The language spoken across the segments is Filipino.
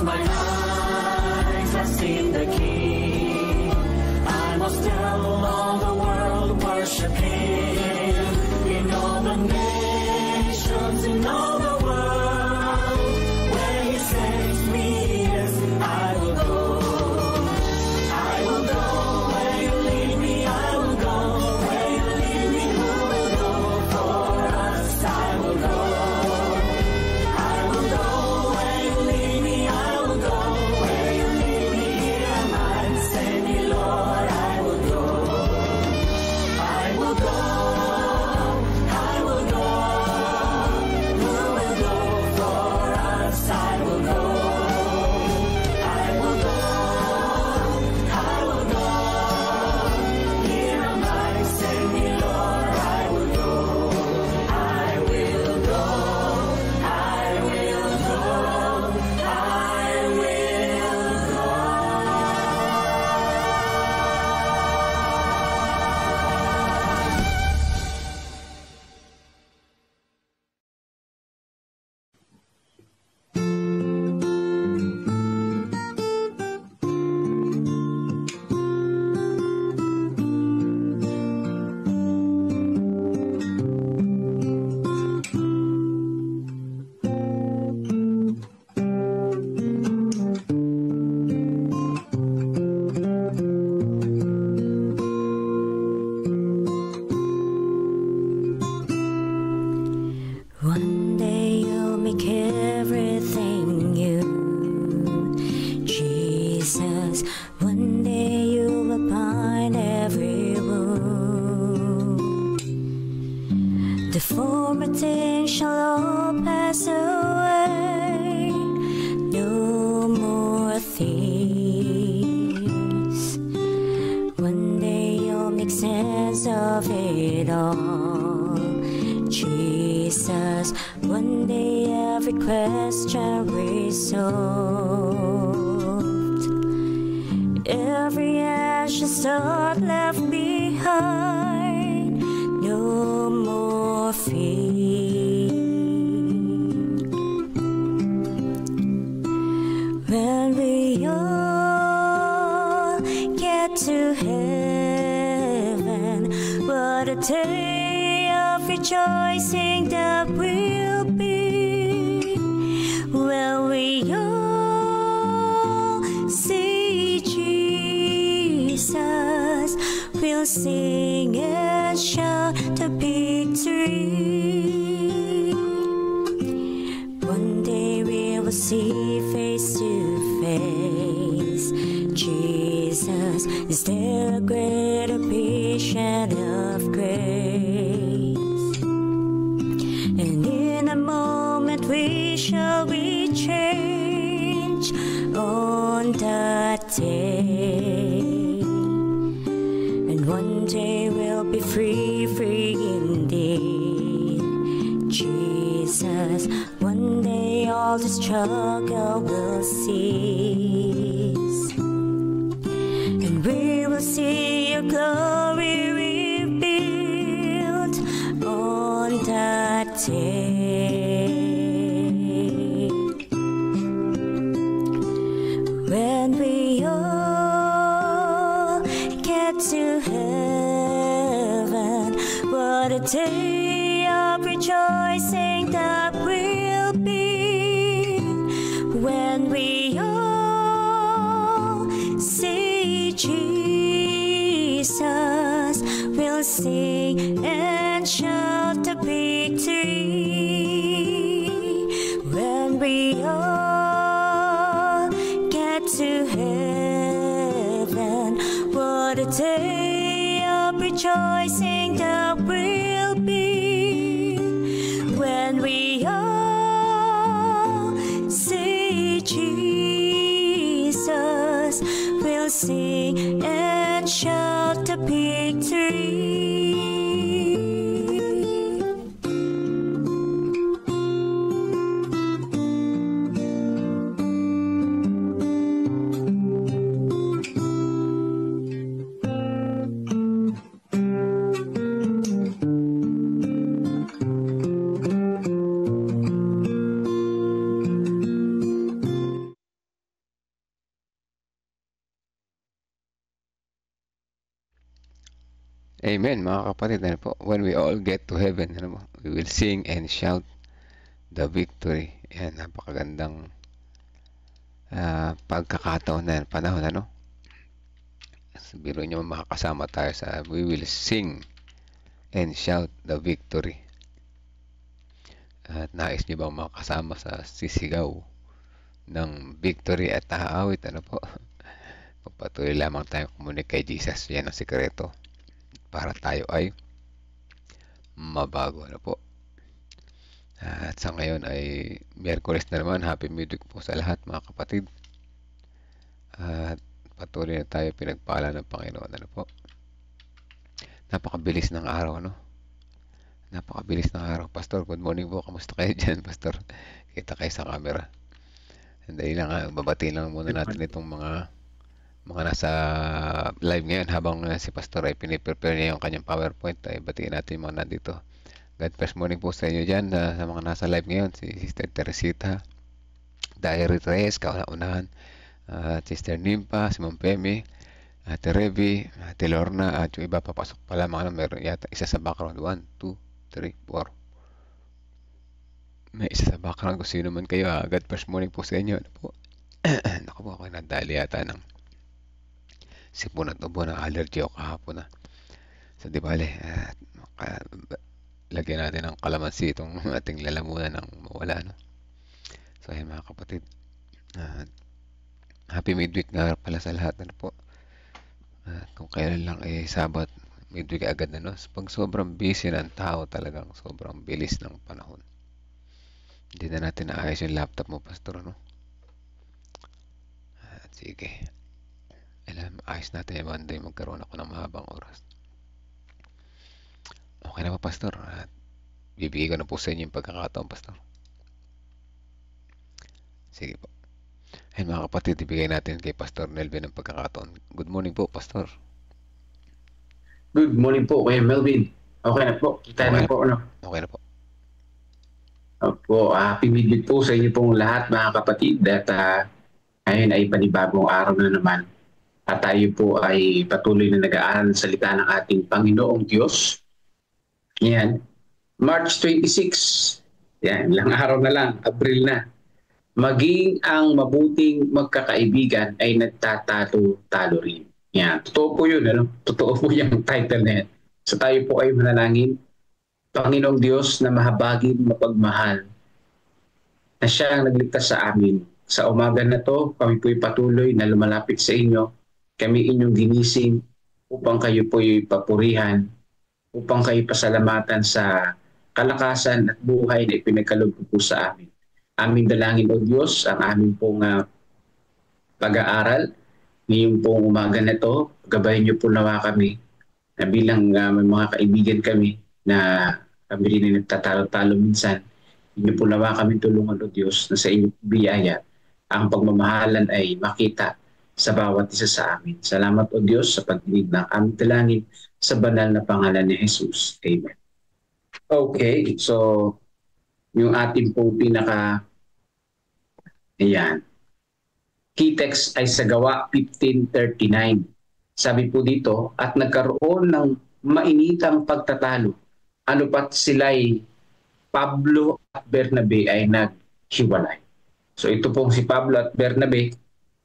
my eyes have seen the King. I must tell all the world, worship Him. In all the nations, in all the world, where He sends me, yes, I will go. I will go where You lead me. I will go where You lead me. Who will go for us? I will go. I will go where You lead me. I will go where You lead me. Here am I, send me, Lord. I will go. I will go. I will go. Who will go for us? I will go. I will go. I will go. Here am I, send me, Lord. I will go. I will go. I will go. I will go. One day you'll make everything new, Jesus. One day you will bind every wound. The former things shall all pass away. No more tears. One day you'll make sense of it all, Jesus. One day every question resolved, every anxious thought left behind. No more fear. When we all get to heaven, what a day of rejoicing that will be. When we all see Jesus, we'll sing and shout the victory. One day we will see face to face Jesus. Is there a greater vision of grace? And in a moment we shall be changed on that day. And one day we'll be free, free indeed, Jesus. One day all the struggle will cease, and we will see Your glory revealed on that day. When we all get to heaven, what a day of rejoicing that will be. When we all see Jesus, we'll sing and shout the victory. When we all get to heaven, what a day of rejoicing that will be. When we all see Jesus, we'll sing and shout the victory. Amen, mga kapatid. Ano po? When we all get to heaven, ano po? We will sing and shout the victory. Yan, napakagandang pagkakataon na panahon, ano? Biro nyo makakasama tayo sa we will sing and shout the victory. At nais nyo bang makasama sa sisigaw ng victory at aawit, ano po? Pagpatuloy lamang tayo kumunik kay Jesus. Yan ang sikreto para tayo ay mabago, ano po? At sa ngayon ay Miyerkules na naman. Happy midweek po sa lahat, mga kapatid. At patuloy na tayo pinagpala ng Panginoon, ano po? Napakabilis ng araw, no? Napakabilis ng araw. Pastor, good morning po. Kamusta kayo dyan, Pastor? Kita kayo sa camera. Dahil lang, babatiin lang muna natin itong mga nasa live ngayon habang si Pastor ay piniprepare niya yung kanyang PowerPoint. Ay batiin natin yung mga nandito. God first morning po sa inyo dyan, sa mga nasa live ngayon. Si Sister Teresita, Diary Reyes, kauna-unahan. Sister Nimpa, si Ma'am Pemi, Ate Revi, Ate Lorna, at yung iba papasok pala mga meron yata isa sa background. 1, 2, 3, 4. May isa sa background kung sino man kayo. God first morning po sa inyo. Ano po? Naku po, ako nadali yata ng sipon at ubo ng allergy o kahapon na. So di bale, lagyan natin ng kalamansi itong ating lalamunan ng mawala, no? So ayun, mga kapatid, happy midweek nga pala sa lahat, ano po? Kung kailan lang Sabat, midweek agad na, no? Pag sobrang busy ng tao, talagang sobrang bilis ng panahon. Hindi na natin naayos yung laptop mo, Pastor, ano? Sige, ayos natin yung Monday, magkaroon ako ng mahabang oras. Okay na ba, Pastor? Bibigay ko na po sa inyo yung pagkakataon, Pastor. Sige po. Ayun, mga kapatid, ibigay natin kay Pastor Melvin ang pagkakataon. Good morning po, Pastor. Good morning po, Kuya Melvin. Okay na po. Kita na po, ano? Okay na po. Opo, happy midweek po sa inyo pong lahat, mga kapatid. At ngayon ay panibagong araw na naman. At tayo po ay patuloy na nag-aaral ng salita ng ating Panginoong Diyos. Yan. March 26. Yan, ilang araw na lang. Abril na. Maging ang mabuting magkakaibigan ay nagtatalo-talo rin. Yan. Totoo po yun. Ano? Totoo po yung title na yan. So tayo po ay manalangin. Panginoong Diyos na mahabagin, mapagmahal, na siya ang nagligtas sa amin. Sa umaga na to, kami po'y patuloy na lumalapit sa inyo. Kami inyong ginising upang kayo po'y papurihan, upang kayo pasalamatan sa kalakasan at buhay na ipinagkaloob po sa amin. Aming dalangin, O Diyos, ang aming pong pag-aaral. Ngayong pong umaga na to, gabayan niyo po nawa kami na bilang may mga kaibigan kami na kami rin ay nagtatalo-talo minsan. Inyo po nawa kami tulungan, O Diyos, na sa inyong biyaya ang pagmamahalan ay makita sa bawat isa sa amin. Salamat, O Diyos, sa pagdinig ng aming dalangin sa banal na pangalan ni Jesus. Amen. Okay, so yung ating pong key text ay sa Gawa 15:39. Sabi po dito, at nagkaroon ng mainitang pagtatalo. Ano pat sila'y Pablo at Bernabe ay naghiwalay. So ito pong si Pablo at Bernabe,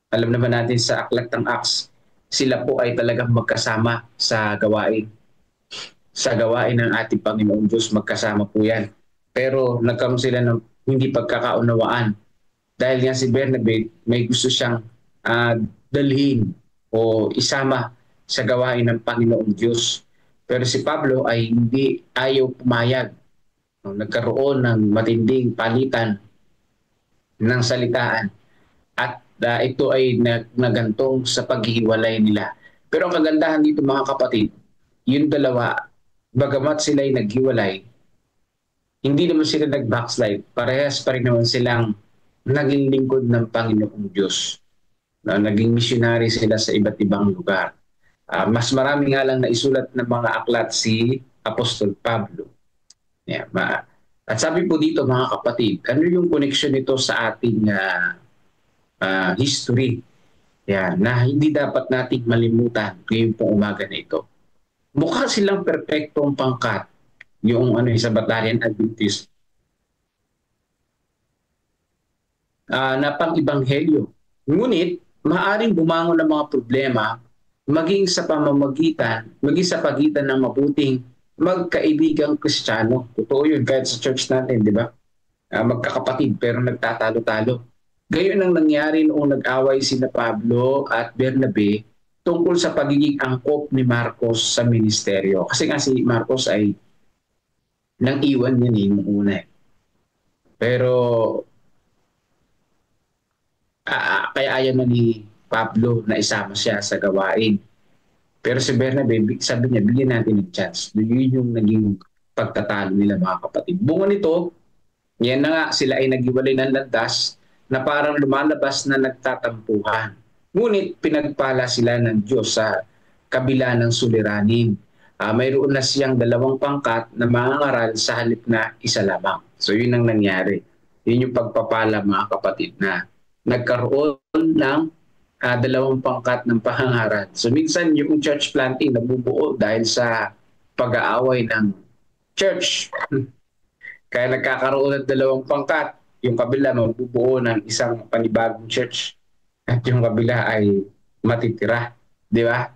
alam naman natin sa Aklat ng Acts, sila po ay talagang magkasama sa gawain. Sa gawain ng ating Panginoong Diyos, magkasama po yan. Pero nagkaroon sila ng hindi pagkakaunawaan. Dahil nga si Bernabe may gusto siyang dalhin o isama sa gawain ng Panginoong Diyos. Pero si Pablo ay hindi ayaw pumayag. Nagkaroon ng matinding palitan ng salitaan. At ito ay nagantong sa paghihiwalay nila. Pero ang kagandahan dito, mga kapatid, yung dalawa, bagamat sila ay naghiwalay, hindi naman sila nag-backslide. Parehas pa rin naman silang naging lingkod ng Panginoong Diyos. Naging missionary sila sa iba't ibang lugar. Mas marami nga lang na isulat ng mga aklat si Apostol Pablo. Yeah, at sabi po dito, mga kapatid, ano yung connection nito sa ating history? Yeah, na hindi dapat nating malimutan ngayong pong umaga na ito. Mukha silang perpektong pangkat, yung sa Battalion Adventist, na pang-ibanghelyo. Ngunit, maaaring bumangon ng mga problema maging sa pagitan ng mabuting magkaibigang Kristiyano. Totoo yun kahit sa church natin, di ba? Magkakapatid pero nagtatalo-talo. Gayon ang nangyari noong nag-away sina Pablo at Bernabe tungkol sa pagiging angkop ni Marcos sa ministeryo. Kasi nga si Marcos ay nang iwan niya nung una. Pero kaya ayaw na ni Pablo na isama siya sa gawain. Pero si Bernabe, sabi niya, bigyan natin ng chance. Yun yung naging pagtatalo nila mga kapatid. Bunga nito, yan na nga, sila ay naghiwalay ng landas na parang lumalabas na nagtatampuhan. Ngunit pinagpala sila ng Diyos sa kabila ng suliranin. Mayroon na siyang 2 pangkat na mangangaral sa halip na isa lamang. So yun ang nangyari. Yun yung pagpapala mga kapatid na nagkaroon ng 2 pangkat ng pahangaran. So minsan yung church planting nabubuo dahil sa pag-aaway ng church. Kaya nagkakaroon ng 2 pangkat. Yung kabila mabubuo ng isang panibagong church. At yung kabila ay matitira. Di ba?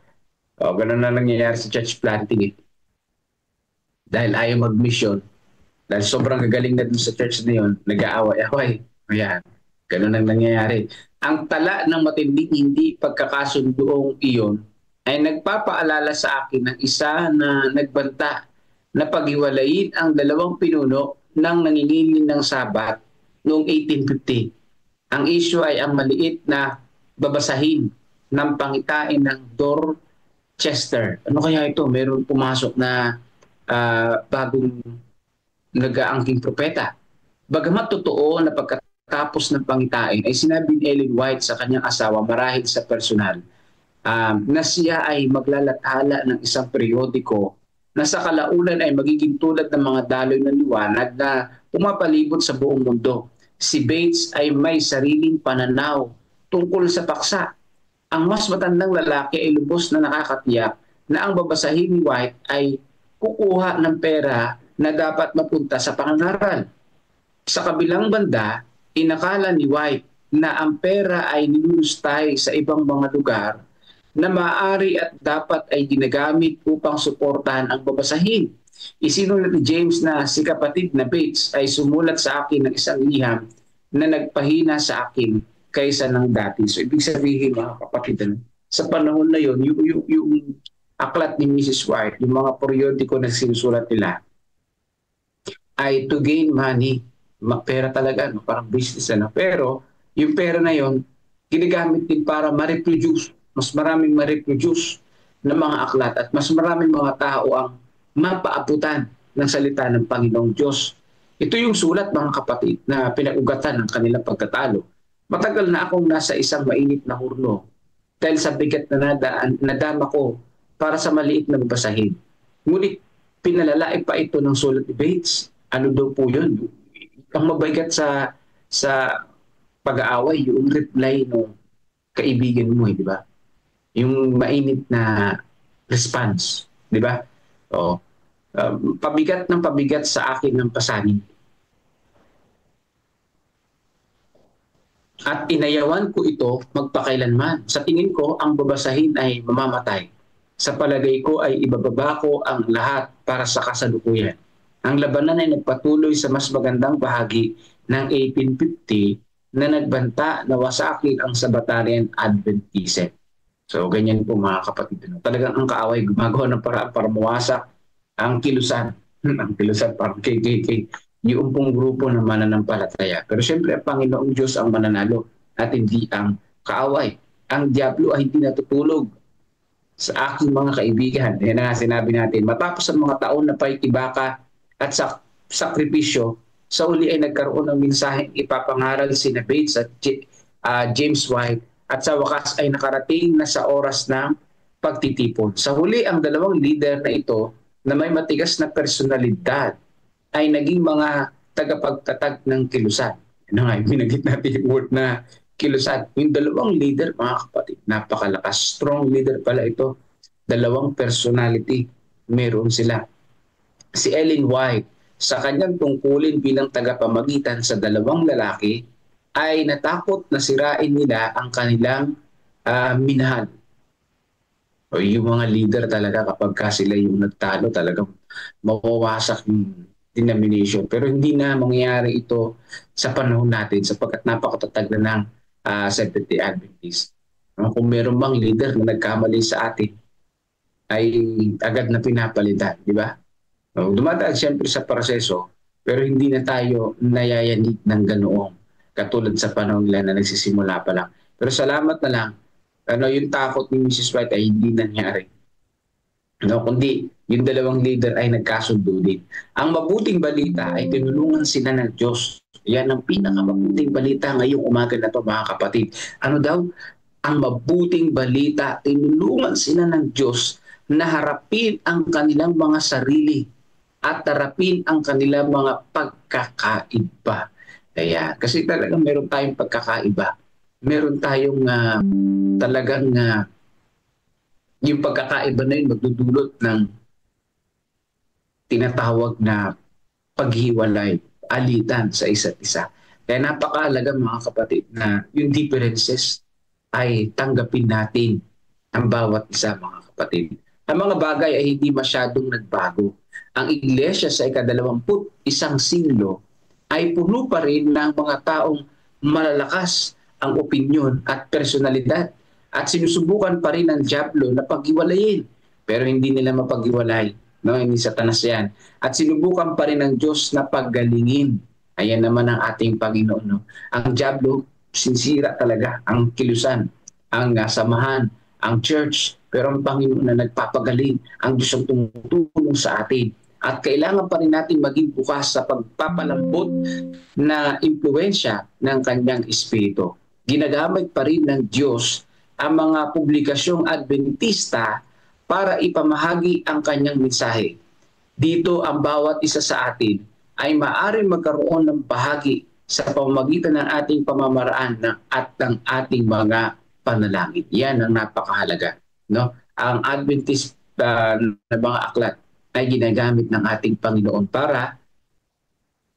Ganun na nangyayari sa church planting. Dahil ayaw mag-mission. Dahil sobrang gagaling na dun sa church na yun, nag-aaway-away. Ayan. Ganun ang nangyayari. Ang tala ng matinding hindi pagkakasundoong iyon ay nagpapaalala sa akin ng isa na nagbanta na paghiwalayin ang 2 pinuno ng nangingilin ng Sabat noong 1850. Ang issue ay ang maliit na babasahin ng pangitain ng Dorchester. Ano kaya ito? Meron pumasok na bagong nag-aangking propeta. Bagamat totoo na pagkatapos ng pangitain ay sinabi ni Ellen White sa kanyang asawa marahil sa personal na siya ay maglalathala ng isang periodiko na sa kalaunan ay magiging tulad ng mga daloy ng liwanag na pumapalibot sa buong mundo. Si Bates ay may sariling pananaw tungkol sa paksa. Ang mas matandang lalaki ay lubos na nakakatiyak na ang babasahin ni White ay kukuha ng pera na dapat mapunta sa pangangaral. Sa kabilang banda, inakala ni White na ang pera ay nilulustay sa ibang mga lugar na maaari at dapat ay ginagamit upang suportahan ang babasahin. Isinulat ni James na si kapatid na Bates ay sumulat sa akin ng isang liham na nagpahina sa akin kaysa ng dati. So ibig sabihin mga kapatid, sa panahon na yon, yung aklat ni Mrs. White, yung mga periodiko na sinusulat nila, ay to gain money. Pera talaga, no? Parang business. Pero yung pera na yon, ginagamit din para ma-reproduce. Mas maraming ma-reproduce ng mga aklat at mas maraming mga tao ang mapaabutan ng salita ng Panginoong Diyos. Ito yung sulat mga kapatid na pinag-ugatan ng kanilang pagkatalo. Matagal na akong nasa isang mainit na hurno dahil sa bigat na nadama ko para sa maliit na babasahin. Ngunit pinalalae pa ito ng sulat ni Bates. Ano daw po yun? Ang mabigat sa pag-aaway, yung reply ng kaibigan mo, di ba? Yung mainit na response, di ba? Pabigat ng pabigat sa akin ng pasanin. At inayawan ko ito magpakailanman. Sa tingin ko, ang babasahin ay mamamatay. Sa palagay ko ay ibababa ko ang lahat para sa kasalukuyan. Ang labanan ay nagpatuloy sa mas magandang bahagi ng 1850 na nagbanta na wasakin ang Sabbatarian Adventism. So ganyan po mga kapatid. Talagang ang kaaway gumagawa ng paraan para mawasak ang kilusan. Ang kilusan parang KKK. Yung pong grupo na mananampalataya. Pero siyempre ang Panginoong Diyos ang mananalo at hindi ang kaaway. Ang Diablo ay hindi natutulog sa aking mga kaibigan. Yan na sinabi natin. Matapos ang mga taon na paikibaka at sakripisyo, sa uli ay nagkaroon ng mensaheng ipapangaral sina Bates at James White at sa wakas ay nakarating na sa oras ng pagtitipon. Sa huli, ang 2 leader na ito na may matigas na personalidad ay naging mga tagapagtatag ng kilusan. Ano nga, binagit natin yung word na kilusan. Yung 2 leader, mga kapatid, napakalakas. Strong leader pala ito. 2 personality meron sila. Si Ellen White, sa kanyang tungkulin bilang tagapamagitan sa dalawang lalaki, ay natakot na sirain nila ang kanilang minahal. O yung mga leader talaga, kapag sila yung nagtalo, talagang mawawasak yung denomination. Pero hindi na mangyayari ito sa panahon natin sapagkat napakatatag na ng Seventh-day Adventist. Kung meron bang leader na nagkamali sa atin, ay agad na pinapalitan, di ba? Dumadaan siyempre sa proseso, pero hindi na tayo nayayanig ng ganoong katulad sa panahon nila na nagsisimula pa lang. Pero salamat na lang, yung takot ni Mrs. White ay hindi nangyari. Kundi yung dalawang leader ay nagkasundo din. Ang mabuting balita ay tinulungan sila ng Diyos. Yan ang pinakamabuting balita ngayong umaga na to, mga kapatid. Ano daw? Ang mabuting balita, tinulungan sila ng Diyos na harapin ang kanilang mga sarili at harapin ang kanilang mga pagkakaiba. Kaya, kasi talagang meron tayong pagkakaiba. Meron tayong talagang yung pagkakaiba na yun magdudulot ng tinatawag na paghiwalay, alitan sa isa't isa. Kaya napakahalaga, mga kapatid, na yung differences ay tanggapin natin ang bawat isa, mga kapatid. Ang mga bagay ay hindi masyadong nagbago. Ang iglesia sa ika-21 siglo ay puno pa rin ng mga taong malalakas ang opinyon at personalidad at sinusubukan pa rin ng dyablo na paghiwalayin. Pero hindi nila mapaghiwalay. No? Hindi Satanas yan. At sinubukan pa rin ng Diyos na paggalingin. Ayan naman ang ating Panginoon. No? Ang dyablo, sinsira talaga ang kilusan, ang samahan, ang church. Pero ang Panginoon na nagpapagaling, ang Diyos ang tumutulong sa atin. At kailangan pa rin natin maging bukas sa pagpapalambot na impluensya ng kanyang espiritu. Ginagamit pa rin ng Diyos ang mga publikasyong Adventista para ipamahagi ang kanyang mensahe. Dito ang bawat isa sa atin ay maaaring magkaroon ng bahagi sa pamamagitan ng ating pamamaraan at ng ating mga panalangin. Yan ang napakahalaga. No? Ang Adventist na mga aklat ay ginagamit ng ating Panginoon para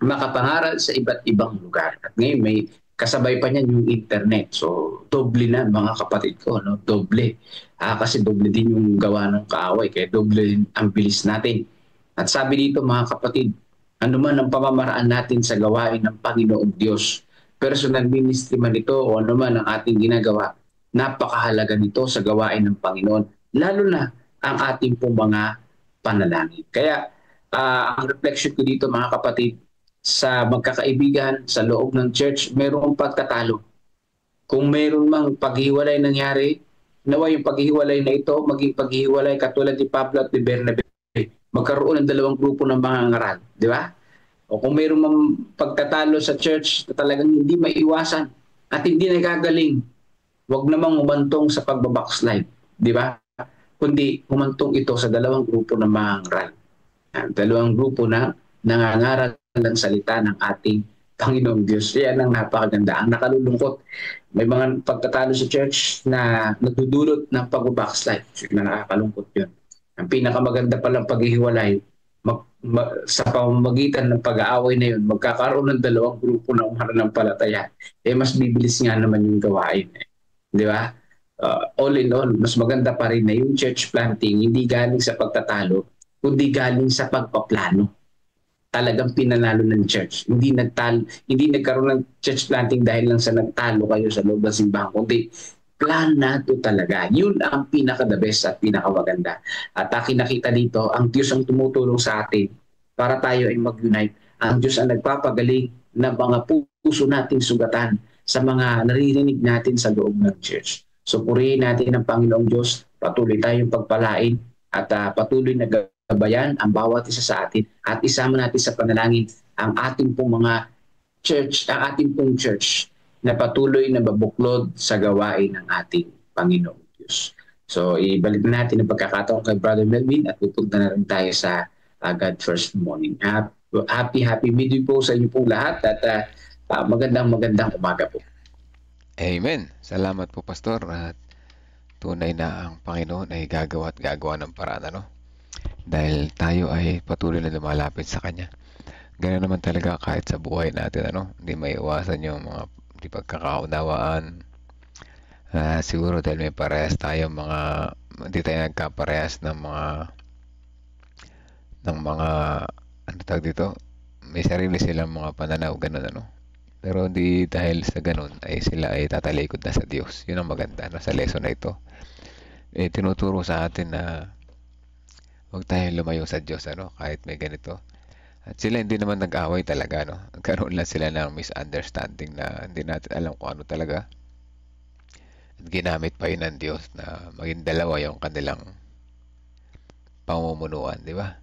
makapangaral sa iba't ibang lugar. At ngayon may kasabay pa niyan yung internet. So, doble na, mga kapatid ko, no? Doble. Kasi doble din yung gawa ng kaaway, kaya doble din ang bilis natin. At sabi dito, mga kapatid, ano man ang pamamaraan natin sa gawain ng Panginoong Diyos, personal ministry man ito o ano man ang ating ginagawa, napakahalaga nito sa gawain ng Panginoon, lalo na ang ating pong mga panalangin. Kaya, ang reflection ko dito, mga kapatid, sa magkakaibigan, sa loob ng church, mayroong pagtatalo. Kung mayroon mang paghiwalay nangyari, nawa yung paghiwalay na ito, maging paghiwalay katulad ni Pablo at ni Bernabe. Magkaroon ng dalawang grupo ng mga ngaral, di ba? O kung mayroon mang pagtatalo sa church na talagang hindi maiwasan at hindi nagagaling, huwag namang umantong sa pagbabackslide, di ba? Kundi umantong ito sa dalawang grupo ng mga ngaral. Dalawang grupo na nangangaral ng salita ng ating Panginoong Diyos. Yan ang napakaganda. Ang nakalulungkot, may mga pagtatalo sa church na nagdudulot ng pag-backslide. Na nakakalungkot yun. Ang pinakamaganda palang paghihiwalay, sa pamamagitan ng pag-aaway na yun, magkakaroon ng dalawang grupo ng mananampalataya. Mas bibilis nga naman yung gawain. Di ba? All in all, mas maganda pa rin na yung church planting, hindi galing sa pagtatalo, kundi galing sa pagpaplano. Talagang pinanalo ng church. Hindi nagkaroon ng church planting dahil lang sa nagtalo kayo sa loob ng simbahan, kundi plan na ito talaga. Yun ang pinaka-the best at pinaka-maganda. At nakita dito, ang Diyos ang tumutulong sa atin para tayo ay mag-unite. Ang Diyos ang nagpapagaling ng mga puso nating sugatan sa mga naririnig natin sa loob ng church. So purihin natin ang Panginoong Diyos, patuloy tayong pagpalain at patuloy na gabayan ang bawat isa sa atin at isama natin sa panalangin ang ating pong mga church, ang ating pong church na patuloy na babuklod sa gawain ng ating Panginoong Diyos. So ibalik na natin ang pagkakataon kay Brother Melvin at pupunta na rin tayo sa God First Morning. Happy midday po sa inyo pong lahat at magandang umaga po. Amen. Salamat po, Pastor. At tunay na ang Panginoon ay gagawa ng paraan, ano? dahil tayo ay patuloy na lumalapit sa Kanya. Ganoon naman talaga kahit sa buhay natin, hindi maiiwasan yung mga di pagkakaunawaan. Siguro dahil may parehas tayo hindi tayo nagkaparehas ng mga ano tawag dito, may sarili silang mga pananaw, ganun. Pero hindi dahil sa ganun ay sila ay tatalikod na sa Diyos. Yun ang maganda sa lesson na ito. Tinuturo sa atin na huwag tayong lumayo sa Diyos, kahit may ganito. At sila hindi naman nag-away talaga, Nagkaroon lang sila ng misunderstanding na hindi natin alam kung ano talaga. At ginamit pa yun ng Diyos na maging dalawa yung kanilang pamumunuan, di ba?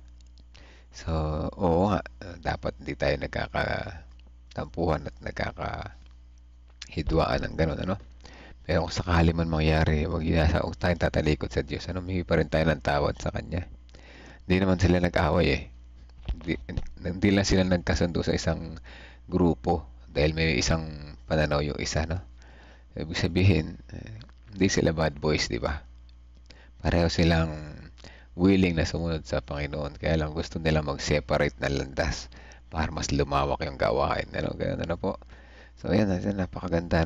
So, oo nga, dapat hindi tayo nagkakatampuhan at nagkakahidwaan ng gano'n, Pero kung sakali man mangyari, huwag tayong tatalikod sa Diyos, humingi pa rin tayo ng tawad sa Kanya. Hindi naman sila nag-away, Hindi lang sila nagkasundo sa isang grupo dahil may isang pananaw yung isa, Ibig sabihin, hindi sila bad boys, di ba? Pareho silang willing na sumunod sa Panginoon. Kaya lang gusto nila mag-separate na landas para mas lumawak yung gawain. Ganun po. So, ayan, napakaganda,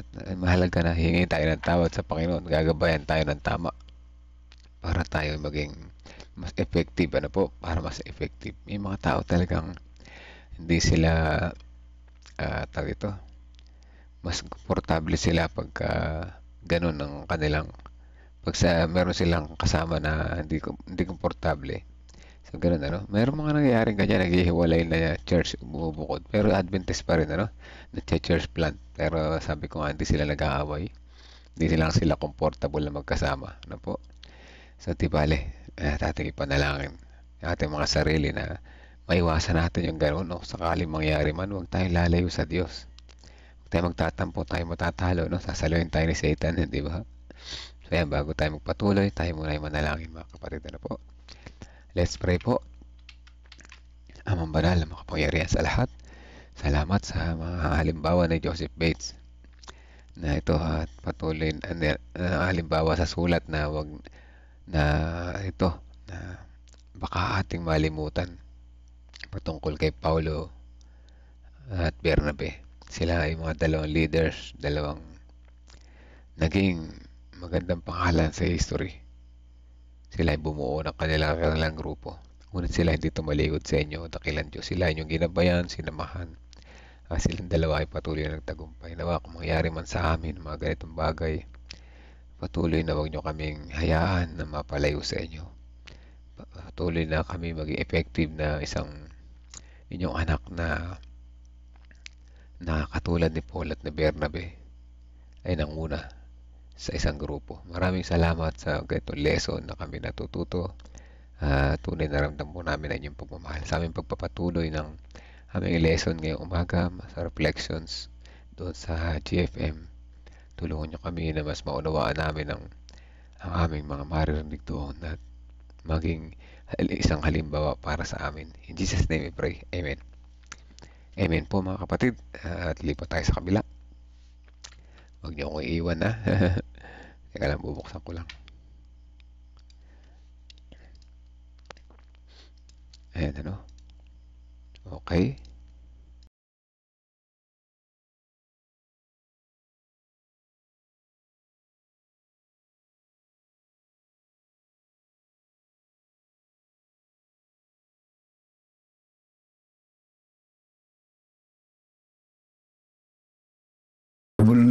At mahalaga na hingi tayo ng tawad sa Panginoon. Gagabayan tayo ng tama para tayo maging mas effective, para mas effective. May mga tao talagang hindi sila, tawag ito, mas komportable sila pagka ganun ang kanilang meron silang kasama na hindi komportable. So ganun, meron mga nangyayaring ganyan, naghihiwalay na church, bumubukod, pero Adventist pa rin, nagche-church plant, pero sabi ko nga hindi sila nag-aaway, hindi sila comfortable na magkasama, po. So tibale, ating ipanalangin ang ating mga sarili na maiwasan natin yung ganun, sakaling mangyari man, huwag tayong lalayo sa Diyos. Tayo magtatampo, tayo matatalo, sasaluhin tayo ni Satan, hindi ba? So yan, bago tayo magpatuloy, tayo muna ay manalangin, mga kapatid, po. Let's pray po. Amang banal na makapangyarihan sa lahat, salamat sa mga halimbawa ni Joseph Bates na ito at patuloy halimbawa sa sulat na baka ating malimutan patungkol kay Paulo at Bernabe. Sila ay mga dalawang leaders, dalawang naging magandang pangalan sa history. Sila ay bumuo ng kanilang grupo. Ngunit sila hindi tumalikod sa inyo, dakilan Diyos. Sila inyong ginabayan, sinamahan. Silang dalawa ay patuloy na nagtagumpay. Nawa kung mangyari man sa amin mga ganitong bagay, patuloy na huwag nyo kaming hayaan na mapalayo sa inyo. Patuloy na kami maging effective na isang inyong anak na katulad ni Paul at ni Bernabe ay nanguna sa isang grupo. Maraming salamat sa ganitong lesson na kami natututo. Tunay na ramdam po namin ang inyong pagmamahal sa aming pagpapatuloy ng aming lesson ngayong umaga sa reflections doon sa GFM. Tulungan nyo kami na mas maunawaan namin ang aming mga maririnig doon at maging isang halimbawa para sa amin. In Jesus' name we pray. Amen. Amen po mga kapatid. At lipat tayo sa kabila. Huwag niyo akong iiwan na. Teka lang, bubuksan ko lang. Ayan, Okay.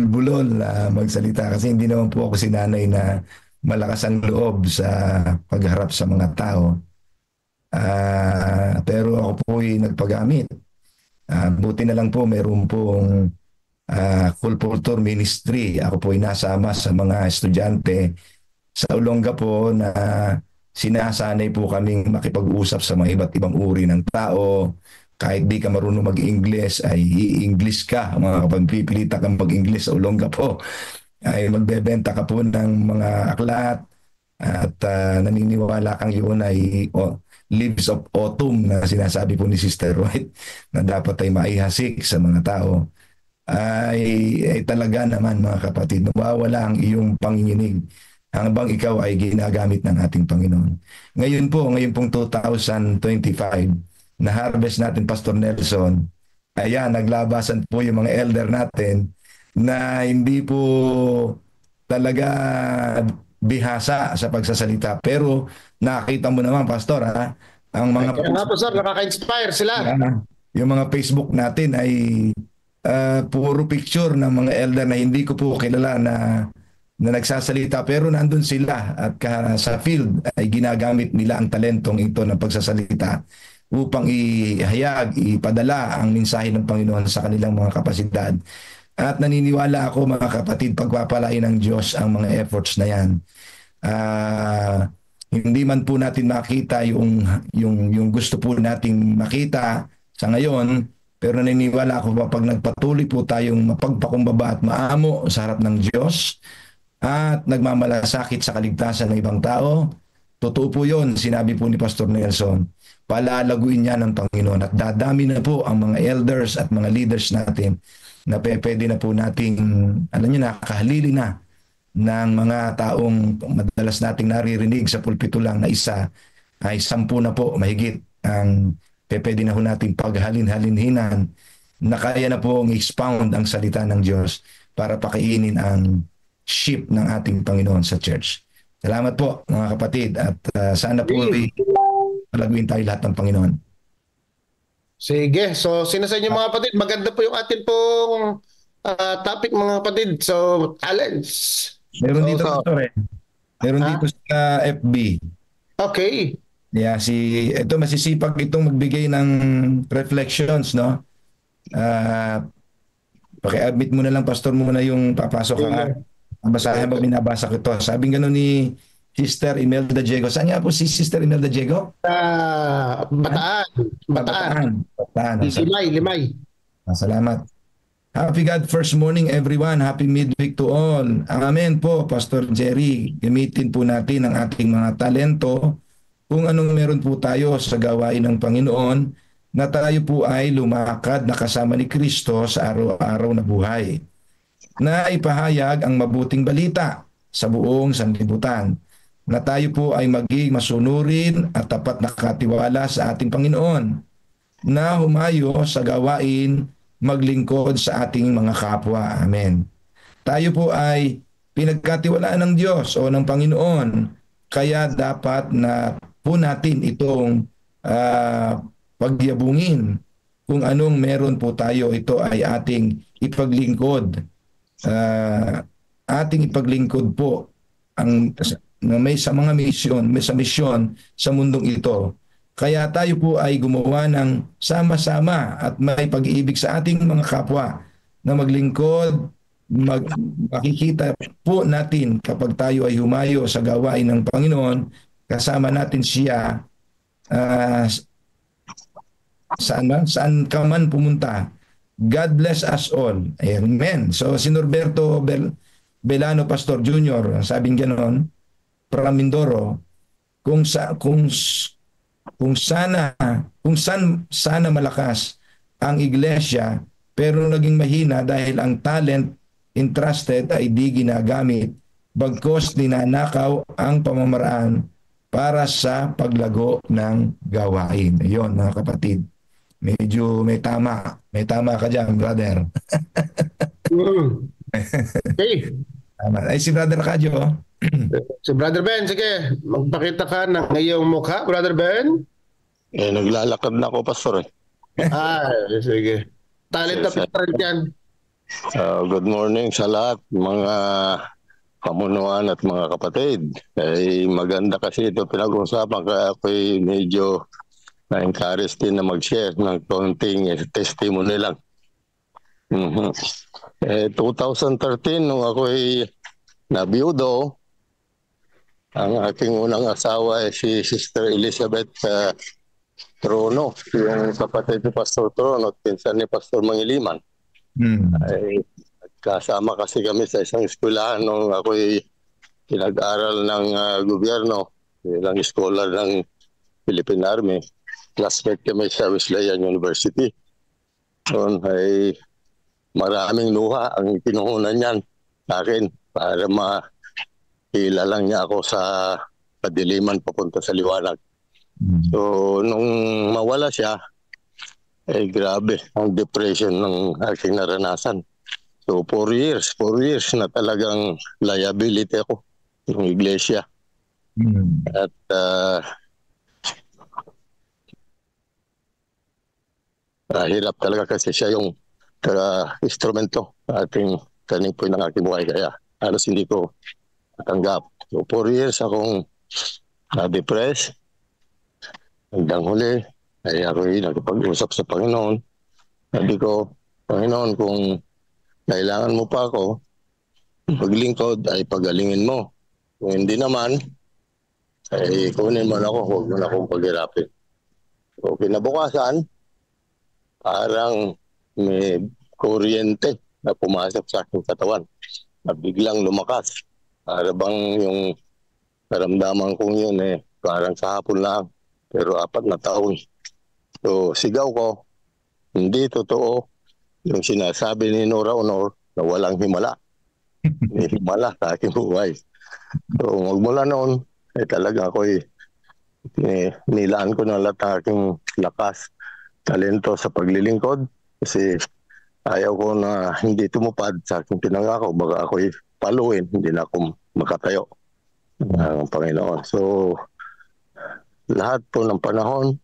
Bulol magsalita kasi hindi naman po ako sinanay na malakas ang loob sa pagharap sa mga tao. Pero ako po ay nagpagamit. Buti na lang po meron pong Culture Ministry. Ako po ay nasama sa mga estudyante sa Olongapo na sinasanay po kaming makipag-usap sa mga iba't ibang uri ng tao. Kahit di ka marunong mag-English, ay i-English ka. Mga kapagpipilita kang mag-English sa Olongapo, ay magbebenta ka po ng mga aklat at naniniwala kang yun ay leaves of autumn na sinasabi po ni Sister White na dapat ay maihasik sa mga tao. Ay talaga naman mga kapatid, nawawala ang iyong panginginig habang ikaw ay ginagamit ng ating Panginoon. Ngayon pong 2025, na harvest natin, Pastor Nelson, ayan, naglabasan po yung mga elder natin na hindi po talaga bihasa sa pagsasalita. Pero nakita mo naman, Pastor, ang mga Kaya nga po, sir, nakaka-inspire sila. yung mga Facebook natin ay puro picture ng mga elder na hindi ko po kilala na nagsasalita, pero nandun sila at sa field ay ginagamit nila ang talentong ito ng pagsasalita upang ihayag, ipadala ang mensahe ng Panginoon sa kanilang mga kapasidad. At naniniwala ako, mga kapatid, pagpapalain ng Diyos ang mga efforts na yan. Hindi man po natin makita yung gusto po nating makita sa ngayon, pero naniniwala ako pag nagpatuloy po tayong mapagpakumbaba at maamo sa harap ng Diyos at nagmamalasakit sa kaligtasan ng ibang tao, totoo po yun, sinabi po ni Pastor Nelson, palalaguin niya ng Panginoon at dadami na po ang mga elders at mga leaders natin na pwede na po nating, alam niyo na, kahalili na ng mga taong madalas nating naririnig sa pulpito lang na isa ay 10 na po mahigit ang pwede na po nating paghalin-halinhinan na kaya na po expound ang salita ng Diyos para pakainin ang sheep ng ating Panginoon sa church. Salamat po, mga kapatid, at sana po palaguin tayo lahat ng Panginoon. Sige, so sinasa inyo mga kapatid, maganda po yung atin pong topic mga kapatid. So, talents. Meron dito, Pastor, meron dito sa FB. Okay. Yeah, ito masisipag itong magbigay ng reflections, no? Paki-admit mo na lang, Pastor, muna yung papasok ka. Basahin mo, binabasa ko ito. Sabing gano'n ni Sister Imelda Diego. Saan nga po si Sister Imelda Diego? Bataan. Limay. Salamat. Happy God first morning, everyone. Happy midweek to all. Amen po, Pastor Jerry. Gamitin po natin ang ating mga talento kung anong meron po tayo sa gawain ng Panginoon na tayo po ay lumakad na kasama ni Kristo sa araw-araw na buhay, na ipahayag ang mabuting balita sa buong sanlibutan, na tayo po ay maging masunurin at tapat na katiwala sa ating Panginoon, na humayo sa gawain maglingkod sa ating mga kapwa. Amen. Tayo po ay pinagkatiwalaan ng Diyos o ng Panginoon, kaya dapat na po natin itong pagyabungin. Kung anong meron po tayo, ito ay ating ipaglingkod. Ating ipaglingkod po may sa mga misyon sa mundong ito. Kaya tayo po ay gumawa ng sama-sama at may pag-ibig sa ating mga kapwa na maglingkod. Makikita po natin kapag tayo ay humayo sa gawain ng Panginoon, kasama natin siya saan ka man pumunta. God bless us all. Amen. So si Norberto Belano Pastor Jr., sabing ganoon, from Mindoro, kung sana malakas ang iglesia pero naging mahina dahil ang talent entrusted ay di ginagamit, bagkos ninanakaw ang pamamaraan para sa paglago ng gawain. Ayun, mga kapatid. Medyo may tama ka dyan, brother. Okay. Ay, si Brother Kadyo. Si Brother Ben, sige, magpakita ka ng iyong mukha, Brother Ben. Naglalakad na ako, Pastor. Sige. Talent na talent yan. Good morning sa lahat, mga pamunuan at mga kapatid. Maganda kasi ito pinag-uusapan, kaya ako'y medyo na-encourage din na mag-share ng konting testimony lang. 2013, nung ako'y nabiyudo, ang aking unang asawa ay si Sister Elizabeth Trono, yung kapatid ni Pastor Trono at pinsan ni Pastor Mangiliman. Ay, kasama kasi kami sa isang eskwelahan nung ako'y pinag-aral ng gobyerno, ilang scholar ng Philippine Army. Classmate kami sa Wesleyan University. Noon ay maraming luha ang pinuhunan niyan sa akin para hila lang niya ako sa kadiliman papunta sa liwanag. So, nung mawala siya, grabe ang depression ng aking naranasan. So, 4 years na talagang liability ako ng iglesia. At hirap talaga kasi siya yung instrumento ating turning point ng aking buhay. Kaya halos hindi ko natanggap. So 4 years akong na-depress. Hanggang huli ay ako nagpag-usap sa Panginoon. Sabi ko, Panginoon, kung kailangan mo pa ako, paglingkod ay pagalingin mo. Kung hindi naman, ay kunin mo na ako, huwag mo na akong paghirapin. So kinabukasan, parang may kuryente na pumasok sa aking katawan na biglang lumakas. Para bang yung karamdaman kong yun parang sa hapon lang, pero 4 na taon. So sigaw ko, hindi totoo yung sinasabi ni Nora Honor na walang himala. May himala sa aking buhay. So magmula noon, talaga ako'y nilaan ko na lahat ng aking lakas, talento sa paglilingkod kasi ayaw ko na hindi tumupad sa aking pinangako. Baka ako'y paluin, hindi na ako makatayo ng Panginoon. So, lahat po ng panahon,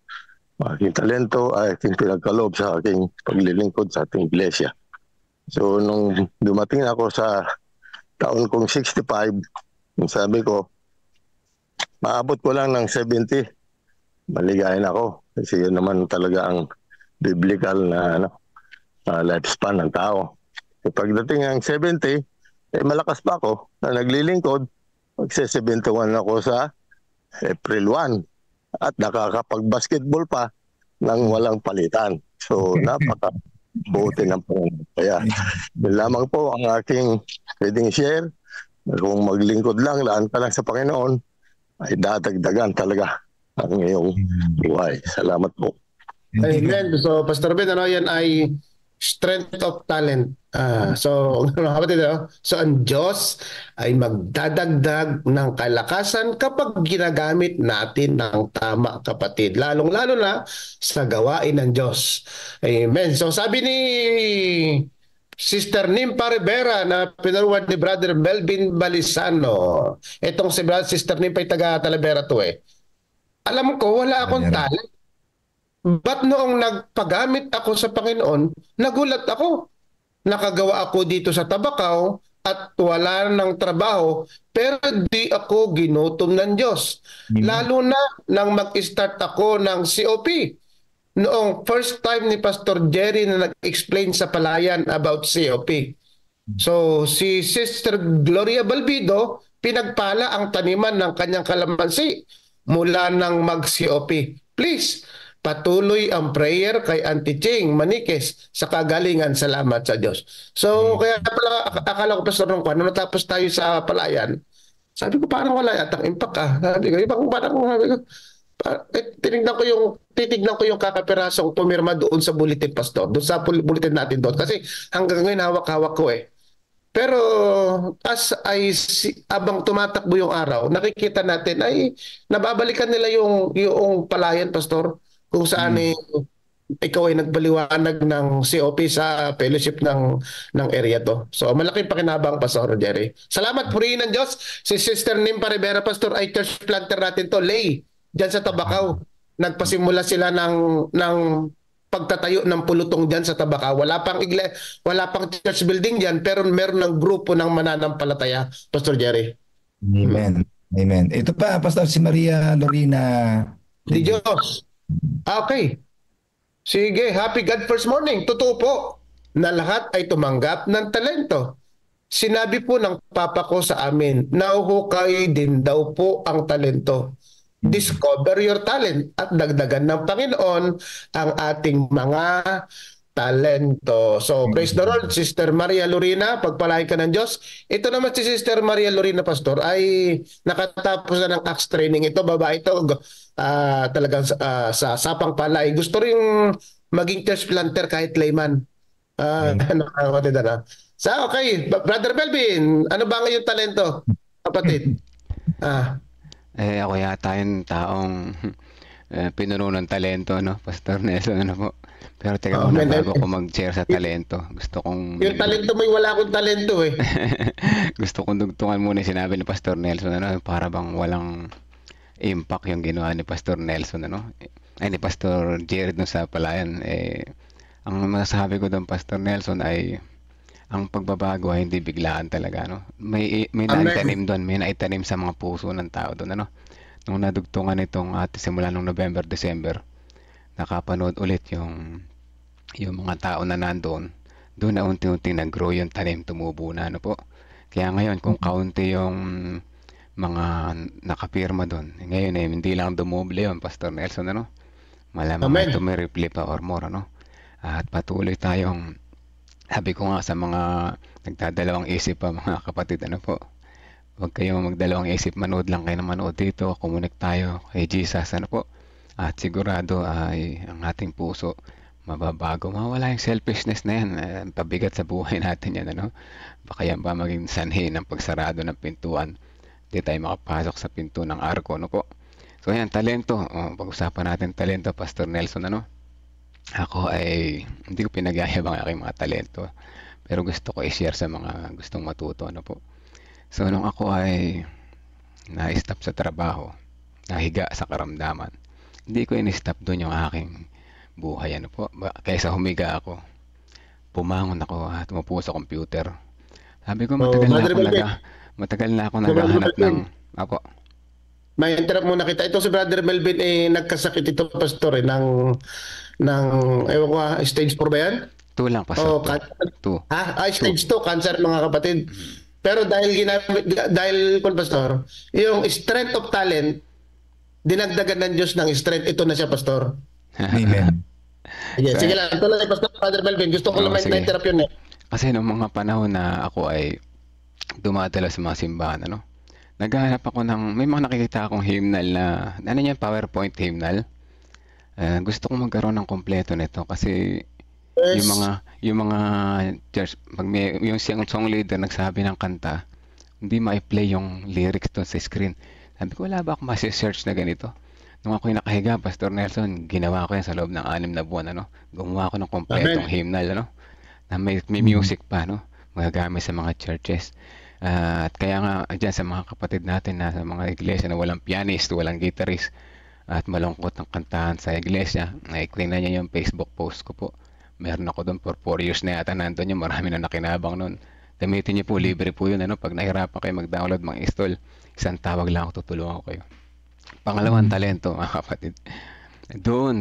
aking talento ay aking pinagkaloob sa aking paglilingkod sa ating iglesia. So, nung dumating ako sa taon kong 65, sabi ko, maabot ko lang ng 70, maligayan ako. Kasi yun naman talaga ang biblical na lifespan ng tao. E pagdating ng 70, malakas pa ako na naglilingkod. Magse-71 ako sa April 1 at nakakapag-basketball pa ng walang palitan. So napaka-buti ng Panginoon. Kaya yun lamang po ang aking pwedeng share. Kung maglingkod lang, laan ka lang sa Panginoon, ay dadagdagan talaga ang iyong buhay. Salamat po. Amen. So, Pastor Ben, yan ay strength of talent. So, ang Diyos ay magdadagdag ng kalakasan kapag ginagamit natin ng tama, kapatid. Lalong-lalo na sa gawain ng Diyos. Amen. So, sabi ni Sister Nimpa Rivera na pinaruwan ni Brother Melvin Balisano. Itong si Sister Nimpa ay taga Talavera to Alam ko, wala akong talent. But noong nagpagamit ako sa Panginoon, nagulat ako. Nakagawa ako dito sa Tabacao at wala ng trabaho, pero di ako ginutom ng Diyos. Lalo na nang mag-start ako ng COP. Noong first time ni Pastor Jerry na nag-explain sa palayan about COP. So si Sister Gloria Balbido, pinagpala ang taniman ng kanyang kalamansi mula nang mag-COP. Please, patuloy ang prayer kay Auntie Ching Manikes sa kagalingan. Salamat sa Diyos. So, kaya pala akala ko, Pastor, nung natapos tayo sa palayan, sabi ko, parang wala yatang impact Sabi ko, titignan ko yung kakapirasong pumirma doon sa bulletin, Pastor. Doon sa bulletin natin doon. Kasi hanggang ngayon hawak-hawak ko Pero abang tumatakbo yung araw, nakikita natin ay nababalikan nila yung palayan, Pastor, kung saan ikaw ay nagbaliwanag ng COP sa fellowship ng area to. So malaking pakinabang, Pastor Jerry. Salamat, purihin ng Diyos. Si Sister Nimpa Rivera, Pastor, ay church planter natin to, lay, dyan sa Tabacao. Nagpasimula sila ng pagtatayo ng pulutong dyan sa Tabacao. Wala pang church building dyan, pero meron ng grupo ng mananampalataya, Pastor Jerry. Amen. Amen. Ito pa, Pastor, si Maria Lorena Di Diyos. Okay. Sige, happy God first morning. Totoo po na lahat ay tumanggap ng talento. Sinabi po ng papa ko sa amin, nauhukay din daw po ang talento. Discover your talent at dagdagan ng Panginoon ang ating mga talento. So, praise the Lord, Sister Maria Lorena, pagpalain ka ng Diyos. Ito naman si Sister Maria Lorena, Pastor, ay nakatapos na ng ACTS training. Ito, babae ito, talagang sa Sapang Palay. Gusto rin maging church planter kahit layman. So, okay, Brother Melvin, ano ba ngayon talento? kapatid? Ah, Ako yata yung taong pinuno ng talento, no? Pastor Nelson, ano po? Pero teka oh, muna, man, bago ko mag-share sa talento, gusto kong yung talento mo, wala akong talento eh. gusto kong dugtungan muna yung sinabi ni Pastor Nelson, ano? Para bang walang impact yung ginawa ni Pastor Nelson, ano? Ay, ni Pastor Jared no, sa palayan. Ang masasabi ko doon, Pastor Nelson, ay ang pagbabago ay hindi biglaan talaga, no? May Amen. naitanim doon, may naitanim sa mga puso ng tao doon, ano? Nung nadugtungan itong simula nung November, December, nakapanood ulit yung mga tao na nandoon, doon na unti-unti nag-grow yung tanim, tumubo na, ano po. Kaya ngayon, kung kaunti yung mga nakapirma doon, ngayon hindi lang dumoble yun, Pastor Nelson, ano? Malamang Amen. ito may reply pa or more, ano? At patuloy tayong, sabi ko nga sa mga nagdadalawang isip pa, mga kapatid, ano po, huwag kayong magdalawang isip, manood lang kayo na manood dito, connect tayo kay Jesus, ano po. At sigurado ay ang ating puso mababago. Mawala yung selfishness na yan. Pabigat sa buhay natin yan, ano? Baka yan ba maging sanhi ng pagsarado ng pintuan. Hindi tayo makapasok sa pinto ng arko, ano po? So yan, talento. Pag-usapan natin talento, Pastor Nelson, ano? Ako ay hindi ko pinagyayabang ang aking mga talento. Pero gusto ko i-share sa mga gustong matuto, ano po? So nung ako ay na-stop sa trabaho, nahiga sa karamdaman, hindi ko in-stop doon yung aking buhay, ano po. Kaysa humiga ako, pumangon ako at umupo sa computer. Sabi ko, matagal na ako naghahanap ng... Ako. May interrupt muna kita. Ito si Brother Melvin nagkasakit ito, Pastor, ewan ko, stage 4 ba yan? 2 lang, Pastor. Stage 2, cancer, mga kapatid. Pero dahil Pastor, yung strength of talent, dinagdagan ng Diyos ng strength. Ito na siya, Pastor. Amen. Sige lang. Ito lang, Pastor Father Melvin. Gusto ko lang na-interrupt yun. Kasi noong mga panahon na ako ay dumadala sa mga simbahan, ano? Naghahanap ako may mga nakikita akong hymnal na, ano yan, PowerPoint hymnal. Gusto kong magkaroon ng kompleto nito kasi Yes. yung mga church, yung song leader nagsabi ng kanta, hindi ma-play yung lyrics doon sa screen. Sabi ko, wala ba akong masi-search na ganito? Nung ako'y nakahiga, Pastor Nelson, ginawa ko yan sa loob ng 6 na buwan, ano? Gumawa ko ng kompletong hymnal, ano? Na may music pa, no? Magagamit sa mga churches. At kaya nga, dyan sa mga kapatid natin na sa mga iglesia na walang pianist, walang guitarist, at malungkot ang kantahan sa iglesia, tingnan niyo yung Facebook post ko po. Meron ako doon for 4 years na yata nandun yung marami na nakinabang noon. Gamitin niyo po, libre po yun, ano? Pag nahirapan kayo mag-download, mag-install, isang tawag lang ako, tutulungan ko kayo. Pangalawang talento, mga kapatid. Doon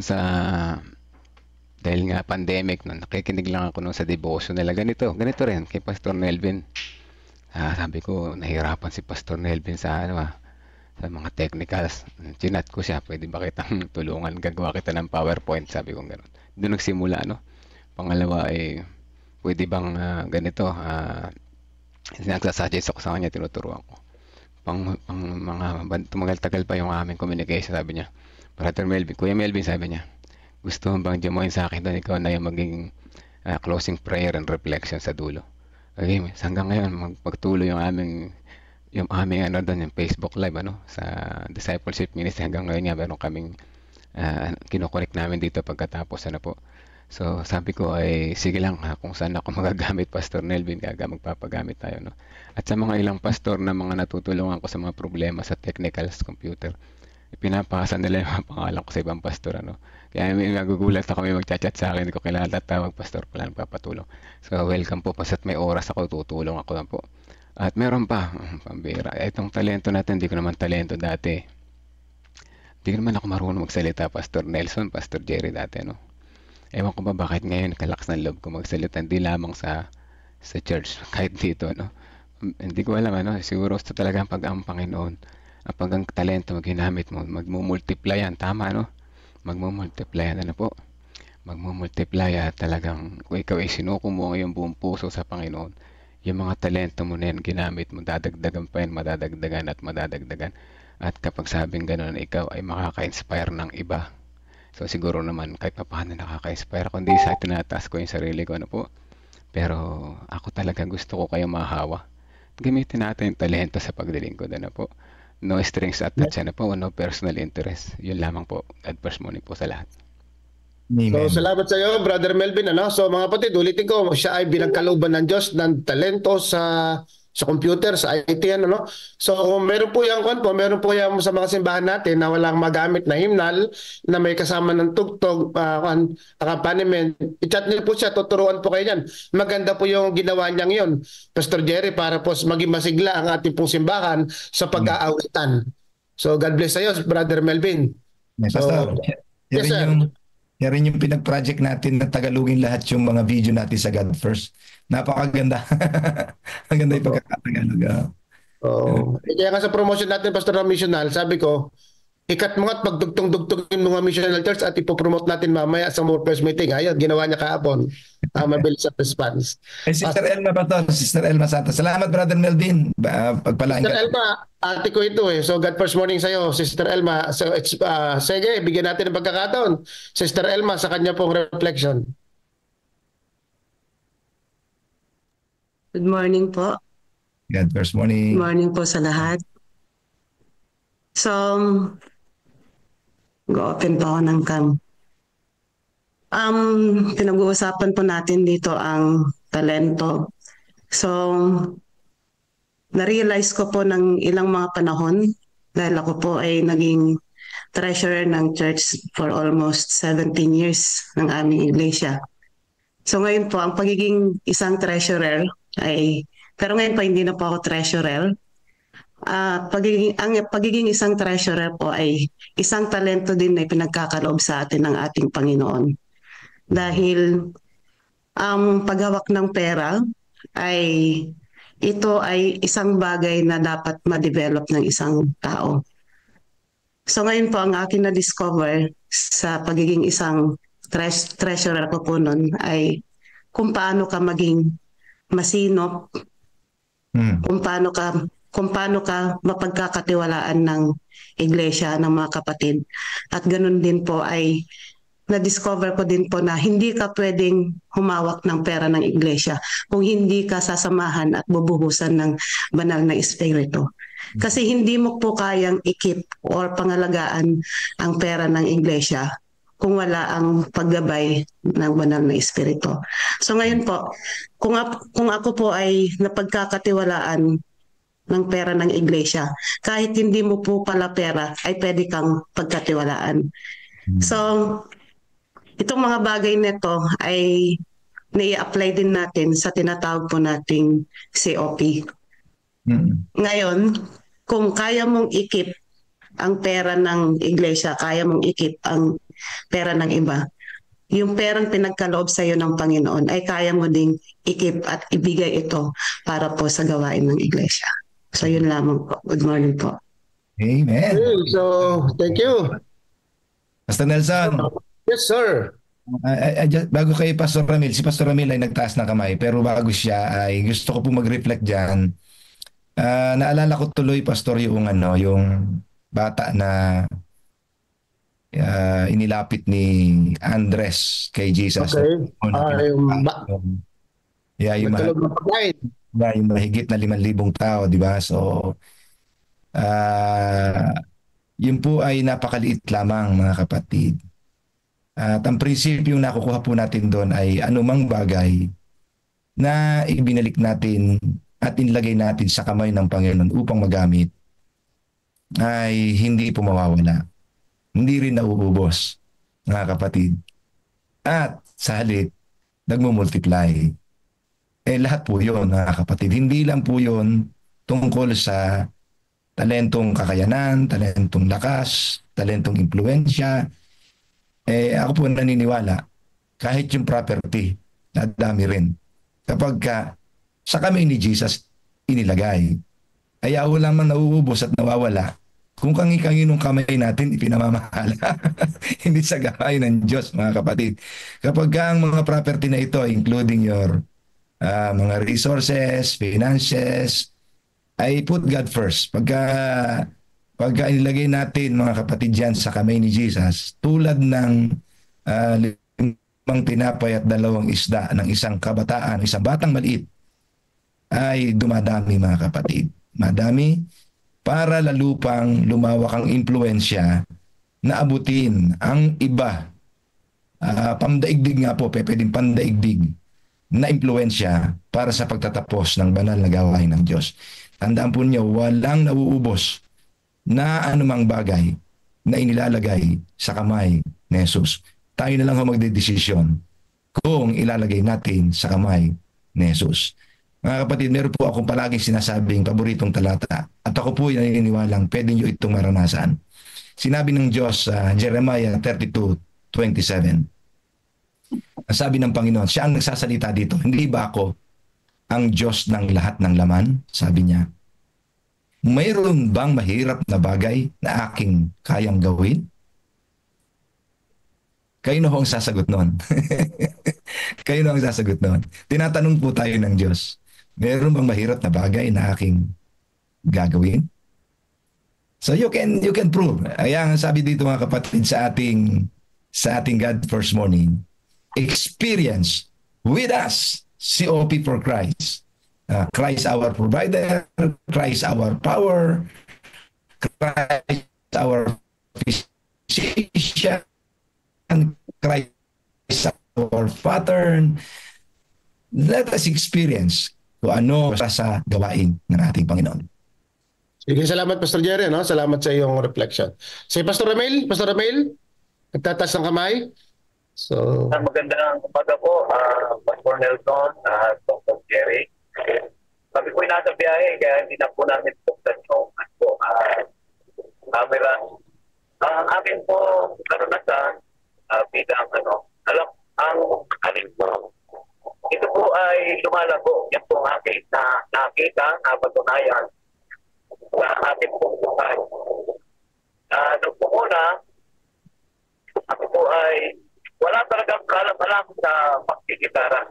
dahil nga pandemic, no, nakikinig lang ako noon sa devotion nila. Ganito rin kay Pastor Nelvin. Sabi ko, nahirapan si Pastor Nelvin sa mga technicals. Chinat ko siya, pwede ba kitang tulungan? Gagawa kita ng PowerPoint, sabi ko gano'n. Doon nagsimula, no? Pangalawa ay, pwede bang ganito? Nagsasuggest ako sa kanya, tinuturuan ko. Tumagal-tagal pa yung aming communication, sabi niya. Brother Melvin, Kuya Melvin, sabi niya, gusto mo bang join sa akin doon? Ikaw na yung maging closing prayer and reflection sa dulo. Okay, hanggang ngayon magtuloy yung aming doon, yung Facebook Live, sa Discipleship Ministry. Hanggang ngayon nga meron kaming kinoconnect namin dito pagkatapos, po. So sabi ko ay sige lang, kung saan ako magagamit, Pastor Nelvin, magpapagamit tayo, no? At sa mga ilang pastor na mga natutulungan ko sa mga problema sa technicals, computer, pinapasa nila yung mga pangalan ko sa ibang pastor, Kaya may nagugulat ako, may magchat-chat sa akin, hindi ko kilala, tawag pastor pala, nagpapatulong. So welcome po, pasa't may oras ako, tutulong ako lang po. At meron pa, pambira, itong talento natin, hindi ko naman talento dati. Hindi naman ako marunong magsalita, Pastor Nelson, Pastor Jerry dati, Ewan ko ba bakit ngayon kalakas ng loob ko magsalita, hindi lamang sa church, kahit dito, Hindi ko alam, siguro ito talaga pag ang Panginoon, pag ang talento ginamit mo, magmumultiply yan, tama, magmumultiply yan, po? Magmumultiply at talagang kung ikaw ay sinuko mo ang iyong buong puso sa Panginoon, yung mga talento mo na yan, ginamit mo, dadagdagan pa yan, madadagdagan at madadagdagan. At kapag sabing gano'n, ikaw ay makaka-inspire ng iba. So siguro naman kahit pa paano nakaka-inspire ako, hindi sa tinataas ko yung sarili ko, po. Pero ako talaga gusto ko kayo mahawa gamitin natin yung talento sa paglilingkod. Ano po? No strings attached, ano po, no personal interest. Yun lamang po. God first morning po sa lahat. So, salamat sa iyo, Brother Melvin. So, mga kapatid, ulitin ko, siya ay binagkalooban ng Diyos ng talento sa computer, sa IT, So, kung meron po meron po yan sa mga simbahan natin na walang magamit na hymnal, na may kasama ng tugtog, accompaniment, i-chat niyo po siya, tuturuan po kayo yan. Maganda po yung ginawa niyang yun, Pastor Jerry, para po maging masigla ang ating pong simbahan sa pag-aawitan. So, God bless sa iyo, Brother Melvin. Yes, Pastor. Yes, sir. Yan rin yung pinag-project natin na tagalogin lahat yung mga video natin sa God First. Napakaganda. Ang ganda yung pagkakatagalog. Kaya nga sa promotion natin, Pastor Missional, sabi ko, ikat mo at pagdugtong-dugtong yung mga missional church at ipopromote natin mamaya sa more first meeting. Ayun, ginawa niya kahapon. Mabilis at response. Sister Elma pa to. Sister Elma Sata. Salamat, Brother Melvin. Pagpalaan Sister ka. Elma, ate ko ito So, God first morning sa'yo, Sister Elma. So, sige, bigyan natin ng pagkakataon. Sister Elma, sa kanya pong reflection. Good morning po. God first morning. Good morning po sa lahat. So, go-open po ako ng cam. Pinag-uusapan po natin dito ang talento. So, na-realize ko po ng ilang mga panahon dahil ako po ay naging treasurer ng church for almost 17 years ng aming iglesia. So ngayon po, ang pagiging isang treasurer pero ngayon po hindi na po ako treasurer. Ang pagiging isang treasurer po ay isang talento din na pinagkakaloob sa atin ng ating Panginoon. Dahil ang paghawak ng pera ito ay isang bagay na dapat ma-develop ng isang tao. So ngayon po ang akin na-discover sa pagiging isang treasurer ko po nun ay kung paano ka maging masinop, kung paano ka mapagkakatiwalaan ng iglesia, ng mga kapatid. At ganun din po ay na-discover ko din po na hindi ka pwedeng humawak ng pera ng iglesia kung hindi ka sasamahan at bubuhusan ng banal na espiritu. Kasi hindi mo po kayang ikip or pangalagaan ang pera ng iglesia kung wala ang paggabay ng banal na espiritu. So ngayon po, kung ako po ay napagkakatiwalaan ng pera ng iglesia, kahit hindi mo po pala pera, ay pwede kang pagkatiwalaan. So, itong mga bagay nito ay nai-apply din natin sa tinatawag po nating COP. Ngayon, kung kaya mong ikip ang pera ng iglesia, kaya mong ikip ang pera ng iba, yung perang pinagkaloob sa iyo ng Panginoon ay kaya mo ding ikip at ibigay ito para po sa gawain ng iglesia. So yun lamang po. Good morning po. Amen. So, thank you. Pastor Nelson. Yes, sir. Bago kay Pastor Ramil, si Pastor Ramil ay nagtaas ng kamay, pero bago siya ay gusto ko po mag-reflect dyan. Naalala ko tuloy, Pastor, yung bata na inilapit ni Andres kay Jesus. Okay. Yung mahigit na 5,000 tao, di ba? So, yun po ay napakaliit lamang, mga kapatid. At ang prinsipyo yung nakukuha po natin doon ay anumang bagay na ibinalik natin at inilagay natin sa kamay ng Panginoon upang magamit ay hindi po mawawala. Hindi rin nauubos, mga kapatid. At sa halip, nagmumultiply. Lahat po yun, mga kapatid. Hindi lang po yun tungkol sa talentong kakayanan, talentong lakas, talentong impluensya. Ako po naniniwala, kahit yung property, nadami rin. Kapag sa kamay ni Jesus inilagay, ay ako lamang nauubos at nawawala kung kangi-kanginong kamay natin ipinamamahala. Hindi sa kamay ng Diyos, mga kapatid. Kapag ang mga property na ito, including your mga resources, finances, ay put God first. Pagka inilagay natin, mga kapatid, dyan sa kamay ni Jesus, tulad ng 5 tinapay at 2 isda ng isang kabataan, isang batang maliit, ay dumadami mga kapatid. Madami para lalo pang lumawak ang impluensya na abutin ang iba. Pandaigdig nga po, pwedeng pandaigdig na impluensya para sa pagtatapos ng banal na gawain ng Diyos. Tandaan po niyo, walang nauubos na anumang bagay na inilalagay sa kamay ni Jesus. Tayo na lang ang magdedesisyon kung ilalagay natin sa kamay ni Jesus. Mga kapatid, meron po akong palaging sinasabing paboritong talata at ako po ay naniniwalang pwede nyo itong maranasan. Sinabi ng Diyos sa Jeremiah 32:27. Sabi ng Panginoon, siya ang nagsasalita dito. Hindi ba ako ang Diyos ng lahat ng laman? Sabi niya. Mayroon bang mahirap na bagay na aking kayang gawin? Kayo na ho ang sasagot noon. Kayo na ang sasagot noon. Tinatanong po tayo ng Diyos, mayroon bang mahirap na bagay na aking gagawin? So you can prove. Ayan sabi dito mga kapatid sa ating God First Morning, experience with us COP for Christ. Christ our provider, Christ our power, Christ our physician, Christ our pattern. Let us experience kung ano sa gawain ng ating Panginoon. Sige, salamat Pastor Jerry, no? Salamat sa iyong reflection. Si Pastor Ramil, nagtatas ng kamay. So, magandang umaga po, Pastor Nelson, Dr. Jerry. Kami po nasa biyahe, kaya hindi na po namin buksan yung camera. Ang akin po karanasan bilang ang alin po. Ito po ay lumalago. Yan po ang aking nakita, napatunayan sa ating pong buhay. Nung po una, ako po ay wala talagang kalam-alam sa pagkikitara.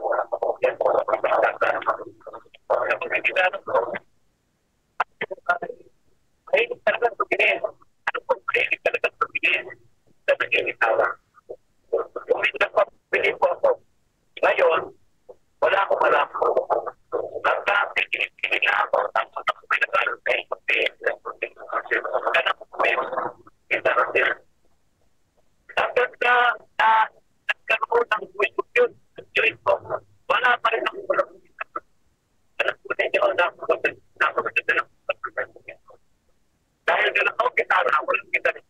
Yan po sa pagkikitara. Sa pagkikitara ko, mahilig talagang tumingin. Ano po, mahilig talagang tumingin sa pagkikitara. Kung hindi nagpapili po ako, ngayon, wala akong alam. Nagpapili na ako. Tapos ako may nagkaroon na yung pagkikitara. Ganang po yung kitara sila. Tapos nagkaroon ng wisdom yun. Nag-join ko. Wala pa rin ako walang kitara. Alam ko na yun na ako maganda ng pagkikitara. Dahil ganang ako kitara, walang kitara.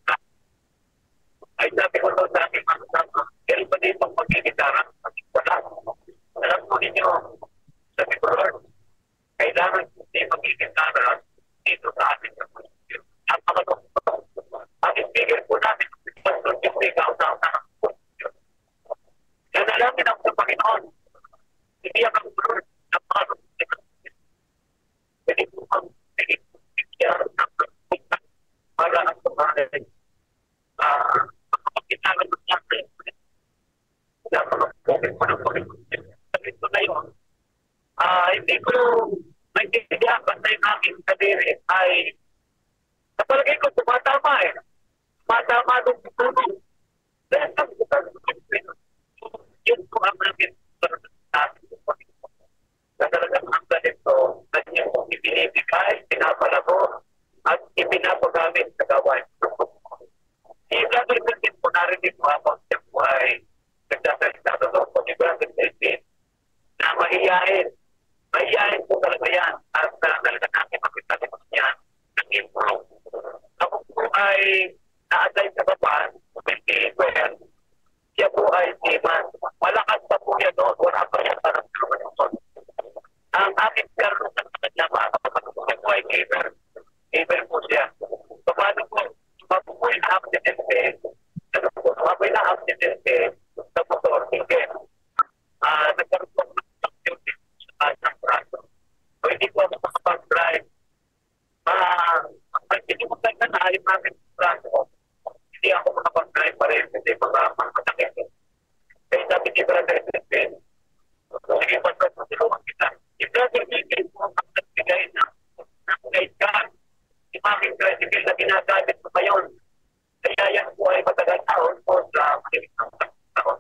Ay sabi ko sa aking mga kasama, kaya pa dito ang pagkikitara. Wala. Alam ko ninyo, sabi ko, Lord, kailangan hindi pagkikitara dito sa ating kapatid. Ang mga ang speaker po namin, Pastor Jeffrey Gautang na kaya nalamin ako sa Panginoon. Hindi ang Lord ng mga pwede po ang pagkikitara ng pagkikitara para ang pagkikitara. Makapagkitara ng natin. Ito na yun. Hindi ko nagkikitara basta yung aking kadiri ay sa palagay ko tumatama eh. Tumatama nung tutulong. Dahil yun po ang namin na talagang ang ganito na niyo ibinibigay, pinapalago at ipinapagamit sa gawain. Yung Brother Melvin po narinig po habang siya po ay nagsasalita doon po ni Brother Melvin na mahihayin. Mahihayin po talaga yan at talaga namin makita din yan ng improve. Ako po ay na-assign sa baba, siya po ay seaman. Malakas pa po yan doon. Wala pa yan parang doon. Ang aking karno sa kanya mga kapatid, siya po ay giver. Giver po siya. So, paano po? Mapupoy na aksidente. Mapupoy na aksidente sa motor. Sige. Nagkaroon po ng braso. So, hindi po ako makapag-drive. Pag-tinimutan na na yung aking braso, hindi ako makapag-drive pa rin. Hindi makapag-drive. Kaya sabi ni Brother Melvin, sige, pagkakasiluan kita. Si Brother Melvin po ang nagbigay ng guide card. Yung aking tricycle na ginagamit ko ngayon. Kaya yan po ay matagal taon po sa maliit ng taon.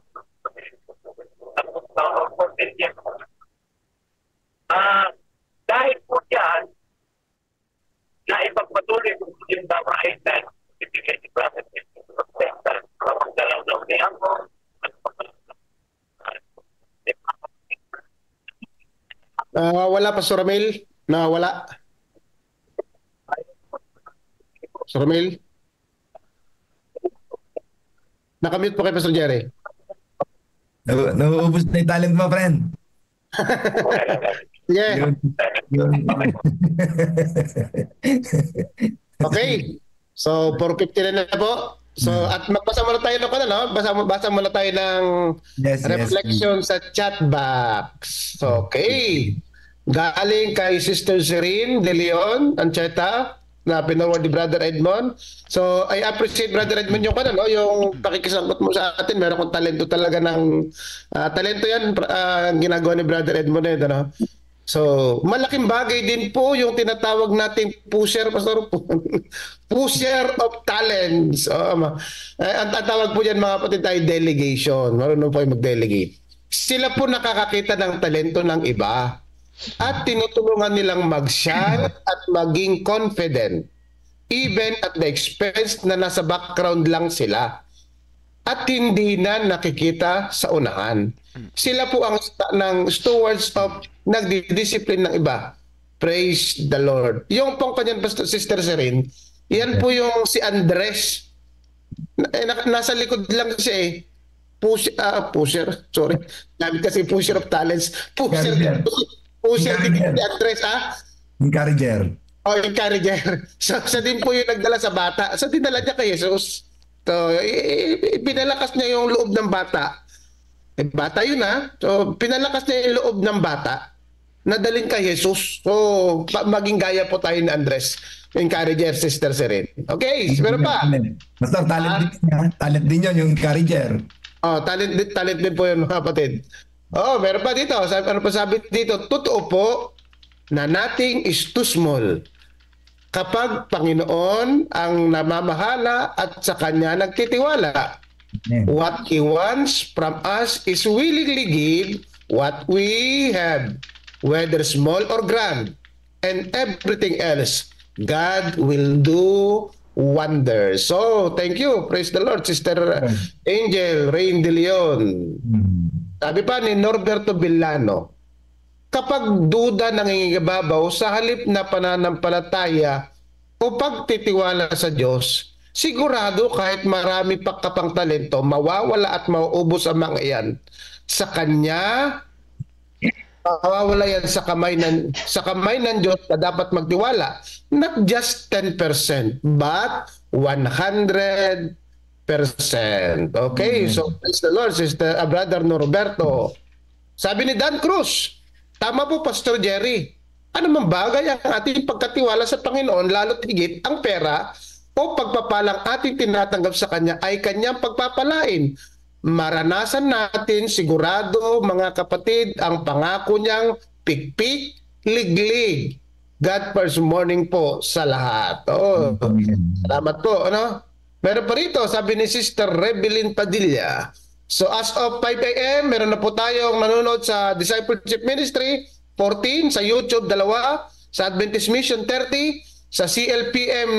Tapos taon po din yan. dahil po yan, na ipagpatuloy kung yung damahin na ibigay ni Brother Edmond. Kapag dalaw daw niya ako, wala, Pastor Ramil? Wala. Pastor Ramil? Nakamute po kay Pastor Jerry. Nauubos na yung talent mo, friend. Yeah. Yun. Okay. So, 4:50 na po. So, at magbasa muna tayo ng basa muna tayo ng reflection sa chat box. Okay. Galing kay Sister Serene De Leon Ancheta na pinaward ni Brother Edmond. So, I appreciate Brother Edmond yung yung pakikisangkot mo sa atin. Meron kong talento talaga ng talento yan ginagawa ni Brother Edmond So, malaking bagay din po yung tinatawag nating pusher, Pastor, pusher of talents. Ang tawag po dyan mga kapatid ay delegation. Marunong po yung mag-delegate. Sila po nakakakita ng talento ng iba at tinutulungan nilang mag-shine at maging confident even at the expense na nasa background lang sila at hindi na nakikita sa unahan. Sila po ang ng stewards of nagdidiscipline ng iba. Praise the Lord. Yung pong kanyan Sister Serene, yan po yung si Andres. Nasa likod lang siya pusher. Sorry. Namin kasi pusher of talents. Pusher din si Andres, Encourager. Encourager. So, sa din po yung nagdala sa bata. Sa dinala niya kay Jesus. So, pinalakas niya yung loob ng bata. Bata yun So, pinalakas niya yung loob ng bata na dalhin kay Jesus. So, maging gaya po tayo ni Andres. Encourager, Sister Serene. Okay, meron pa. Pastor, talent din yun, yung encourager. Talent din po yun, mga kapatid. Meron pa dito. Ano pa sabi dito? Totoo po na nothing is too small kapag Panginoon ang namamahala at sa Kanya nagtitiwala. What He wants from us is willingly give what we have, whether small or grand, and everything else, God will do wonders. So, thank you. Praise the Lord, Sister Angel Rain De Leon. Sabi pa ni Norberto Villano, kapag duda nangingibabaw sa halip na pananampalataya o pagtitiwala sa Diyos, sigurado kahit marami pa kapang talento, mawawala at mauubos ang mga iyan. Sa Kanya, mawawala yan sa kamay ng Diyos na dapat magtiwala. Not just 10%, but 100%. Okay, so praise the Lord, Sister Brother Norberto. Sabi ni Dan Cruz, tama po Pastor Jerry. Ano mang bagay ang ating pagkatiwala sa Panginoon, lalo't higit ang pera o pagpapalang ating tinatanggap sa Kanya ay Kanyang pagpapalain. Maranasan natin sigurado mga kapatid ang pangako niyang pikpik, liglig. God first morning po sa lahat. Salamat po. Meron pa rito, sabi ni Sister Rebelin Padilla. So as of 5 a.m., meron na po tayong nanonood sa Discipleship Ministry, 14, sa YouTube, 2, sa Adventist Mission, 30, sa CLPM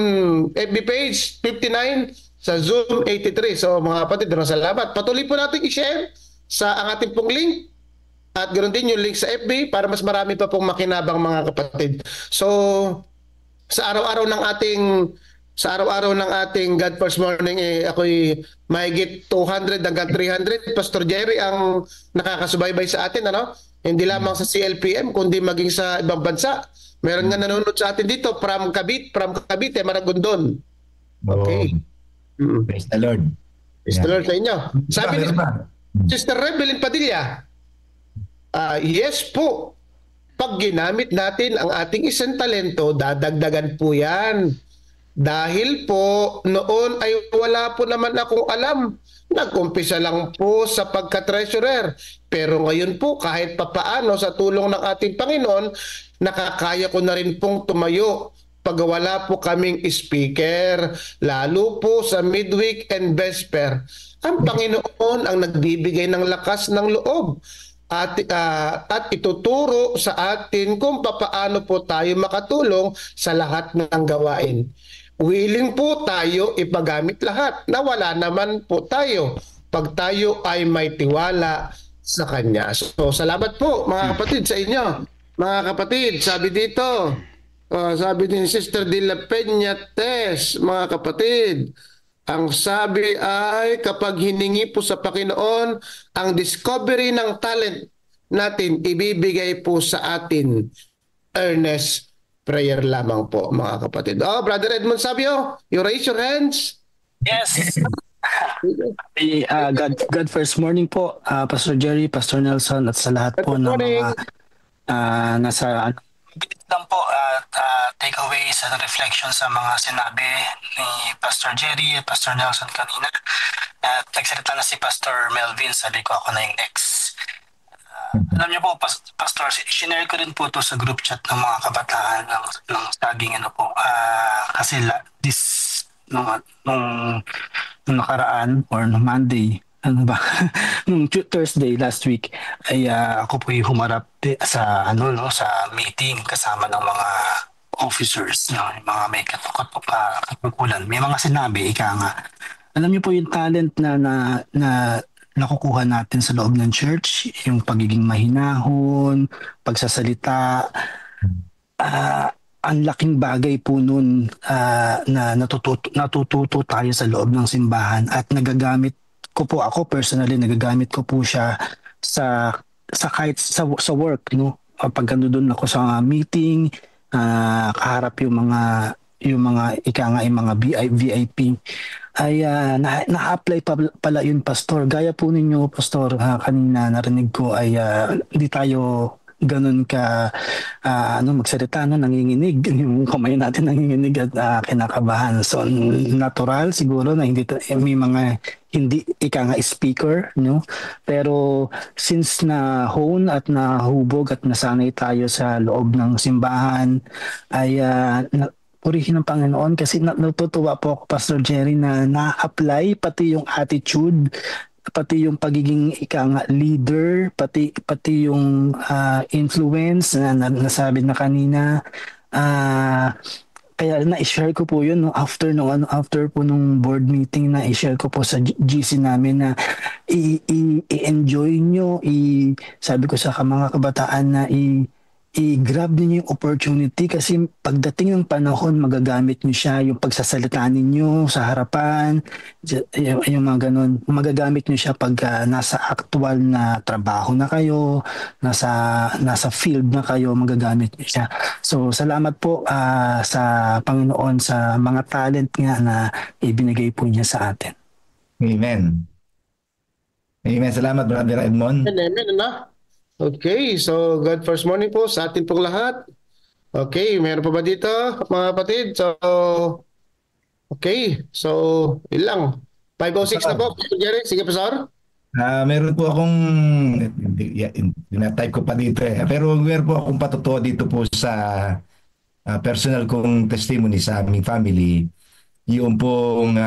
FB page, 59, sa Zoom, 83. So mga kapatid, salamat. Patuloy po natin i-share sa ang ating pong link at ganoon din yung link sa FB para mas marami pa pong makinabang mga kapatid. So sa araw-araw ng ating God First Morning, ako'y mahigit 200 hanggang 300. Pastor Jerry ang nakakasubaybay sa atin, Hindi lamang sa CLPM, kundi maging sa ibang bansa. Meron nga nanonood sa atin dito from Cavite, Maragondon. Okay. Praise the Lord. Praise the Lord sa inyo. Sabi ni Sister Rebelin Padilla, yes po, pag ginamit natin ang ating isang talento, dadagdagan po yan. Dahil po, noon ay wala po naman akong alam. Nag-umpisa lang po sa pagka-treasurer. Pero ngayon po, kahit papaano sa tulong ng ating Panginoon, nakakaya ko na rin pong tumayo pag wala po kaming speaker, lalo po sa midweek and vesper. Ang Panginoon ang nagbibigay ng lakas ng loob at ituturo sa atin kung papaano po tayo makatulong sa lahat ng gawain. Willing po tayo ipagamit lahat na wala naman po tayo pag tayo ay may tiwala sa Kanya. So salamat po mga kapatid sa inyo. Mga kapatid, sabi dito, sabi ni Sister De La Peña Tess, mga kapatid, ang sabi ay kapag hiningi po sa Panginoon ang discovery ng talent natin, ibibigay po sa atin. Earnest prayer lamang po mga kapatid. Brother Edmond Sabio, you raise your hands. Yes. God first morning po, Pastor Jerry, Pastor Nelson at sa lahat po ng mga nasa bilis lang po takeaway sa reflection sa mga sinabi ni Pastor Jerry at Pastor Nelson kanina. At nagsalita na si Pastor Melvin, sabi ko ako na yung next. Alam niyo po, Pastor, sinare ko rin po to sa group chat ng mga kabataan ng saging kasi nung nakaraan or nung Monday, nung Thursday last week ay ako po yung humarap sa sa meeting kasama ng mga officers, mga may katukulan. May mga sinabi, ika nga. Alam niyo po yung talent na nakukuha natin sa loob ng church, yung pagiging mahinahon, pagsasalita, ang laking bagay po nun na natututo tayo sa loob ng simbahan at nagagamit ko po, ako personally nagagamit ko po siya sa kahit sa work, no? Pag doon ako sa meeting, kaharap yung mga VIP ay na-apply pala yun, Pastor. Gaya po ninyo, Pastor, kanina narinig ko ay hindi tayo ganun ka magsalita, nanginginig, yung kamay natin nanginginig at kinakabahan. So natural siguro na may mga hindi speaker, no? Pero since na hone at nahubog at nasanay tayo sa loob ng simbahan ay purihin ng Panginoon kasi natutuwa po ako, Pastor Jerry, na na-apply pati yung attitude, pati yung pagiging leader, pati yung influence na nasabi na kanina. Kaya na-share ko po yun after po nung board meeting, na i-share ko po sa GC namin na i-enjoy nyo, sabi ko sa mga kabataan na i-grab niyo yung opportunity kasi pagdating ng panahon magagamit niyo siya, yung pagsasalita ninyo sa harapan, yung mga ganun, magagamit niyo siya pag nasa actual na trabaho na kayo, nasa field na kayo, magagamit niyo siya. So salamat po sa Panginoon sa mga talent nga na ibinigay po niya sa atin. Amen. Amen. Salamat, Brother Edmond. Amen. Okay, so God first morning po sa atin pong lahat. Okay, meron pa ba dito mga kapatid? So ilang 5:06 na po, Jerry. Sige, Pastor. Meron po akong type ko pa dito pero meron po akong patutuo dito po sa personal kong testimony sa aming family. Yung pong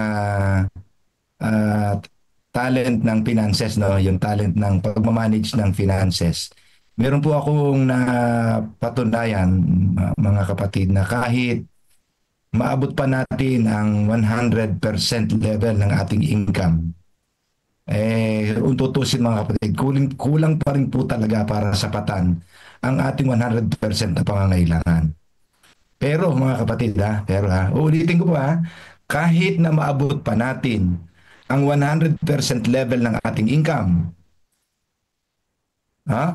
talent ng finances, no, yung talent ng pagmamanage ng finances. Meron po akong napatunayan, mga kapatid, na kahit maabot pa natin ang 100% level ng ating income, kung tutusin, mga kapatid, kulang pa rin po talaga para sapatan ang ating 100% na pangangailangan. Pero mga kapatid, uulitin ko pa, kahit na maabot pa natin ang 100% level ng ating income,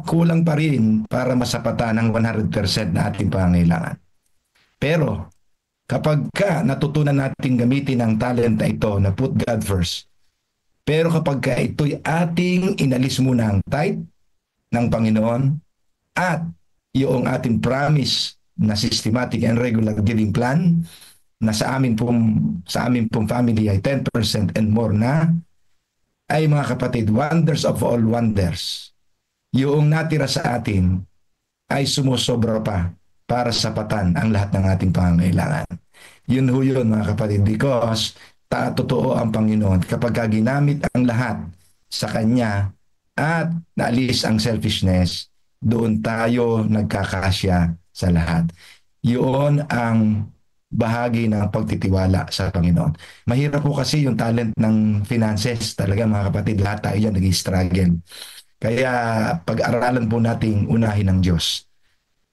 kulang pa rin para masapatan ang 100% na ating pangangailangan. Pero kapag natutunan natin gamitin ang talent na ito na put God first, pero kapag ito'y ating inalis muna ang tithe ng Panginoon at yung ating promise na systematic and regular giving plan na sa amin pong family ay 10% and more na, ay mga kapatid, wonders of all wonders, yung natira sa atin ay sumusobra pa para sapatan ang lahat ng ating pangangailangan. Yun mga kapatid, because totoo ang Panginoon. Kapag ginamit ang lahat sa Kanya, at naalis ang selfishness, doon tayo nagkakasya sa lahat. Yun ang bahagi ng pagtitiwala sa Panginoon. Mahirap po kasi yung talent ng finances. Talaga mga kapatid, lahat tayo yan nag-struggle. Kaya pag-aralan po nating unahin ng Diyos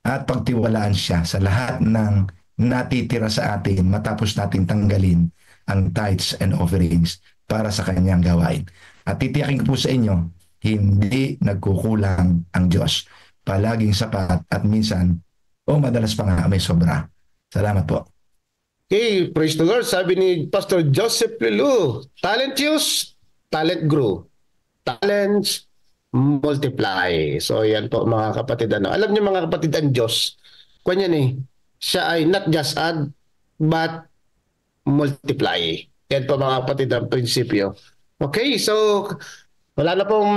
at pagtiwalaan siya sa lahat ng natitira sa atin matapos nating tanggalin ang tithes and offerings para sa kanyang gawain. At titiyakin ko po sa inyo, hindi nagkukulang ang Diyos. Palaging sapat at minsan, madalas pa nga may sobra. Salamat po. Okay, praise the Lord. Sabi ni Pastor Joseph Lilu, talent use, talent grow. Talents multiply. So yan po mga kapatid. Alam niyo mga kapatid, ang Diyos, kanyan siya ay not just add, but multiply. Yan po mga kapatid ang prinsipyo. Okay, so wala na pong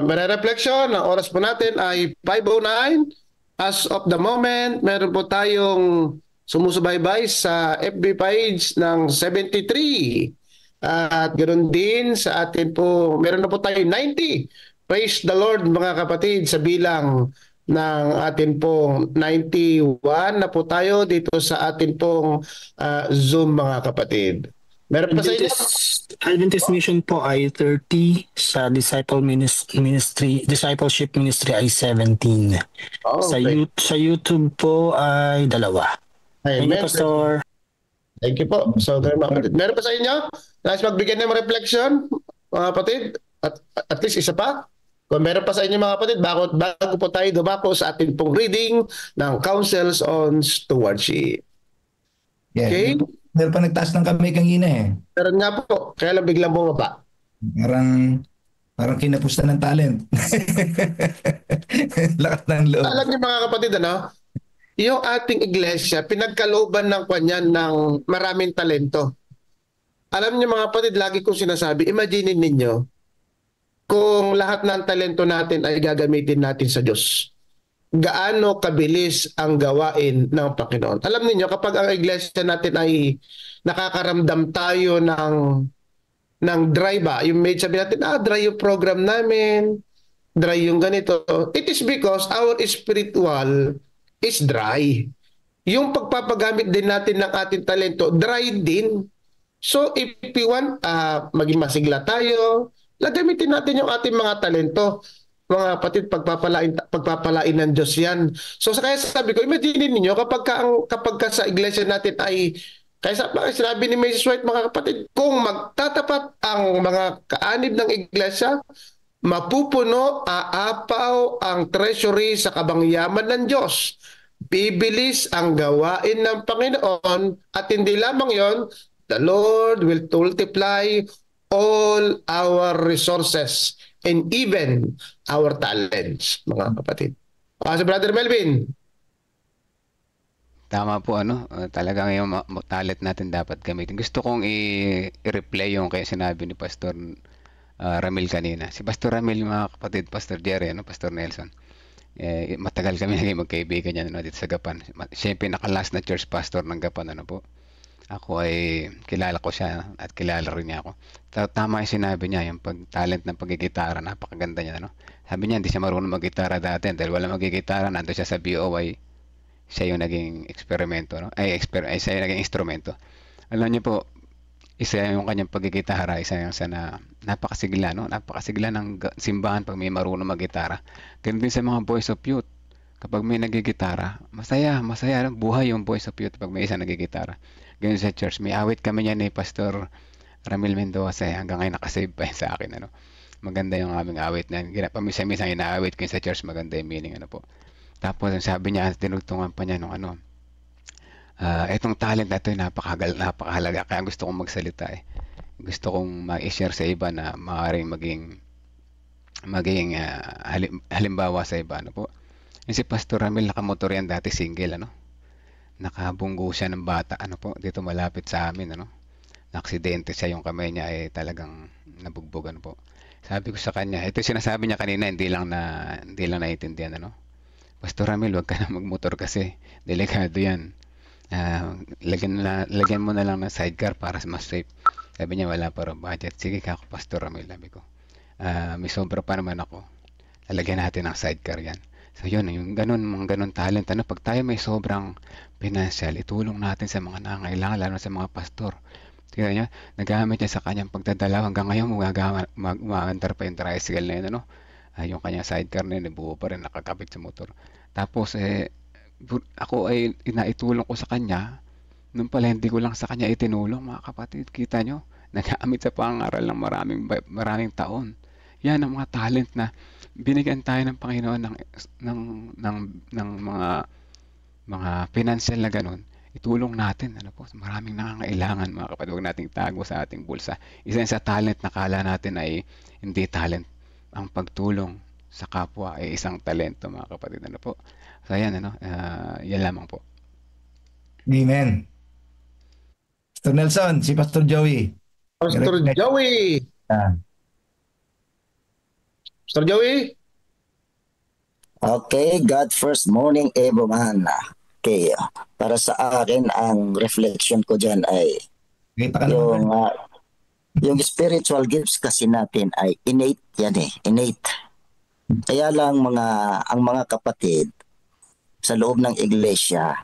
reflection. Ang oras po natin ay 5:09. As of the moment, meron po tayong sumusubaybay sa FB page ng 73. At ganoon din sa atin po, meron na po tayo 90. Praise the Lord mga kapatid, sa bilang ng atin pong 91 na po tayo dito sa atin pong Zoom mga kapatid. Meron pa sa inyo? Adventist Mission po ay 30, sa Discipleship Ministry ay 17. Oh, okay. Sa YouTube po ay 2. Thank you, Pastor. Thank you po. So, meron pa sa inyo? Nais magbigyan ng reflection, mga kapatid? At least isa pa? Kung meron pa sa inyo mga kapatid, bago po tayo dumako sa ating pong reading ng Counsels on Stewardship. Yeah. Okay? Meron pa nagtaas ng kamay kanina eh. Meron nga po. Kaya lang biglang bumaba. Parang kinapusta ng talent. Lakas ng loob. Alam niyo mga kapatid, yung ating iglesia, pinagkalooban ng kanyan ng maraming talento. Alam niyo mga kapatid, lagi kong sinasabi, imagine ninyo kung lahat ng talento natin ay gagamitin natin sa Diyos. Gaano kabilis ang gawain ng Panginoon. Alam niyo kapag ang iglesia natin ay nakakaramdam tayo ng dry ba, yung may sabi natin, dry yung program namin, dry yung ganito. It is because our spiritual is dry. Yung pagpapagamit din natin ng ating talento, dry din. So if we want maging masigla tayo, gamitin natin yung ating mga talento. Mga kapatid, pagpapalain ng Diyos yan. So kaya sabi ko, imagine niyo kapag sa iglesia natin ay, kaya sinabi ni Mrs. White mga kapatid, kung magtatapat ang mga kaanib ng iglesia, mapupuno, aapaw ang treasury sa kabangyaman ng Diyos. Bibilis ang gawain ng Panginoon at hindi lamang yon, the Lord will multiply all our resources and even our talents, mga kapatid. Si Brother Melvin. Tama po, talagang yung talent natin dapat gamitin. Gusto kong i-replay yung kaya sinabi ni Pastor Ramil kanina. Si Pastor Ramil, mga kapatid, Pastor Jerry, Pastor Nelson. Matagal kami naging magkaibigan niya dito sa Gapan. Siya yung pinaka-last na church pastor ng Gapan, po. Ako ay kilala ko siya at kilala rin niya ako. Tama yung sinabi niya, yung talent ng pagigitara, napakaganda niya. Sabi niya, hindi siya marunong maggitara dati dahil wala maggigitara, nandun siya sa BOY. Siya yung naging eksperimento, siya yung naging instrumento. Alam niyo po, isa yung kanyang pagigitara, isa yung sana napakasigla, napakasigla ng simbahan pag may marunong maggitara. Ganun din sa mga Boys of Youth. Kapag may nagigitara, masaya, buhay yung Boys of Youth pag may isa nagigitara. Ganyan sa church, may awit kami niya ni Pastor Ramil Mendoza, hanggang ngayon nakasave pa yun sa akin. Maganda yung aming awit na pamisa-misa inaawit ko sa church, maganda yung meaning. Po. Tapos sabi niya, tinugtungan pa niya nung etong talent na ito napakahalaga, kaya gusto kong magsalita. Gusto kong ma-share sa iba na maaaring maging halimbawa sa iba. Po. Yung si Pastor Ramil, nakamotor yan dati, single, nakabunggo siya ng bata, po, dito malapit sa amin, na-aksidente siya, yung kamay niya ay talagang nabugbogan, po. Sabi ko sa kanya, ito sinasabi niya kanina, hindi lang naiintindihan, Pastor Ramil, wag ka na magmotor kasi delikado yan. Lagyan mo na lang ng sidecar para mas safe. Sabi niya, wala pa rin budget. Sige ka, Pastor Ramil, sabi ko. may sobra pa naman ako, lalagyan natin ng sidecar yan. So yun, yung mga ganun talent, pag tayo may sobrang financial, itulong natin sa mga nangangailangan, lalo sa mga pastor. Tingnan niyo, nagamit niya sa kanyang pagdadalaw. Hanggang ngayon, umaandar pa yung tricycle na yun, yung kanyang sidecar na yun, buo pa rin, nakakapit sa motor. Tapos, ako ay inaitulong ko sa kanya. Nung pala, hindi ko lang sa kanya itinulong, mga kapatid. Kita nyo, nagamit sa pangaral ng maraming taon. Yan ang mga talent na binigyan tayo ng Panginoon ng mga financial na ganun. Itulong natin, maraming nangangailangan, mga kapatid. Huwag nating tago sa ating bulsa. Isa sa talent na kala natin ay hindi talent. Ang pagtulong sa kapwa ay isang talento, mga kapatid. So yan, yan lamang po. Amen. Pastor Nelson, si Pastor Joey. Pastor Joey. Pastor Joey. Okay, God first morning everyone. Okay, para sa akin ang reflection ko diyan ay yung spiritual gifts kasi natin ay innate yan innate. Kaya lang ang mga kapatid sa loob ng iglesia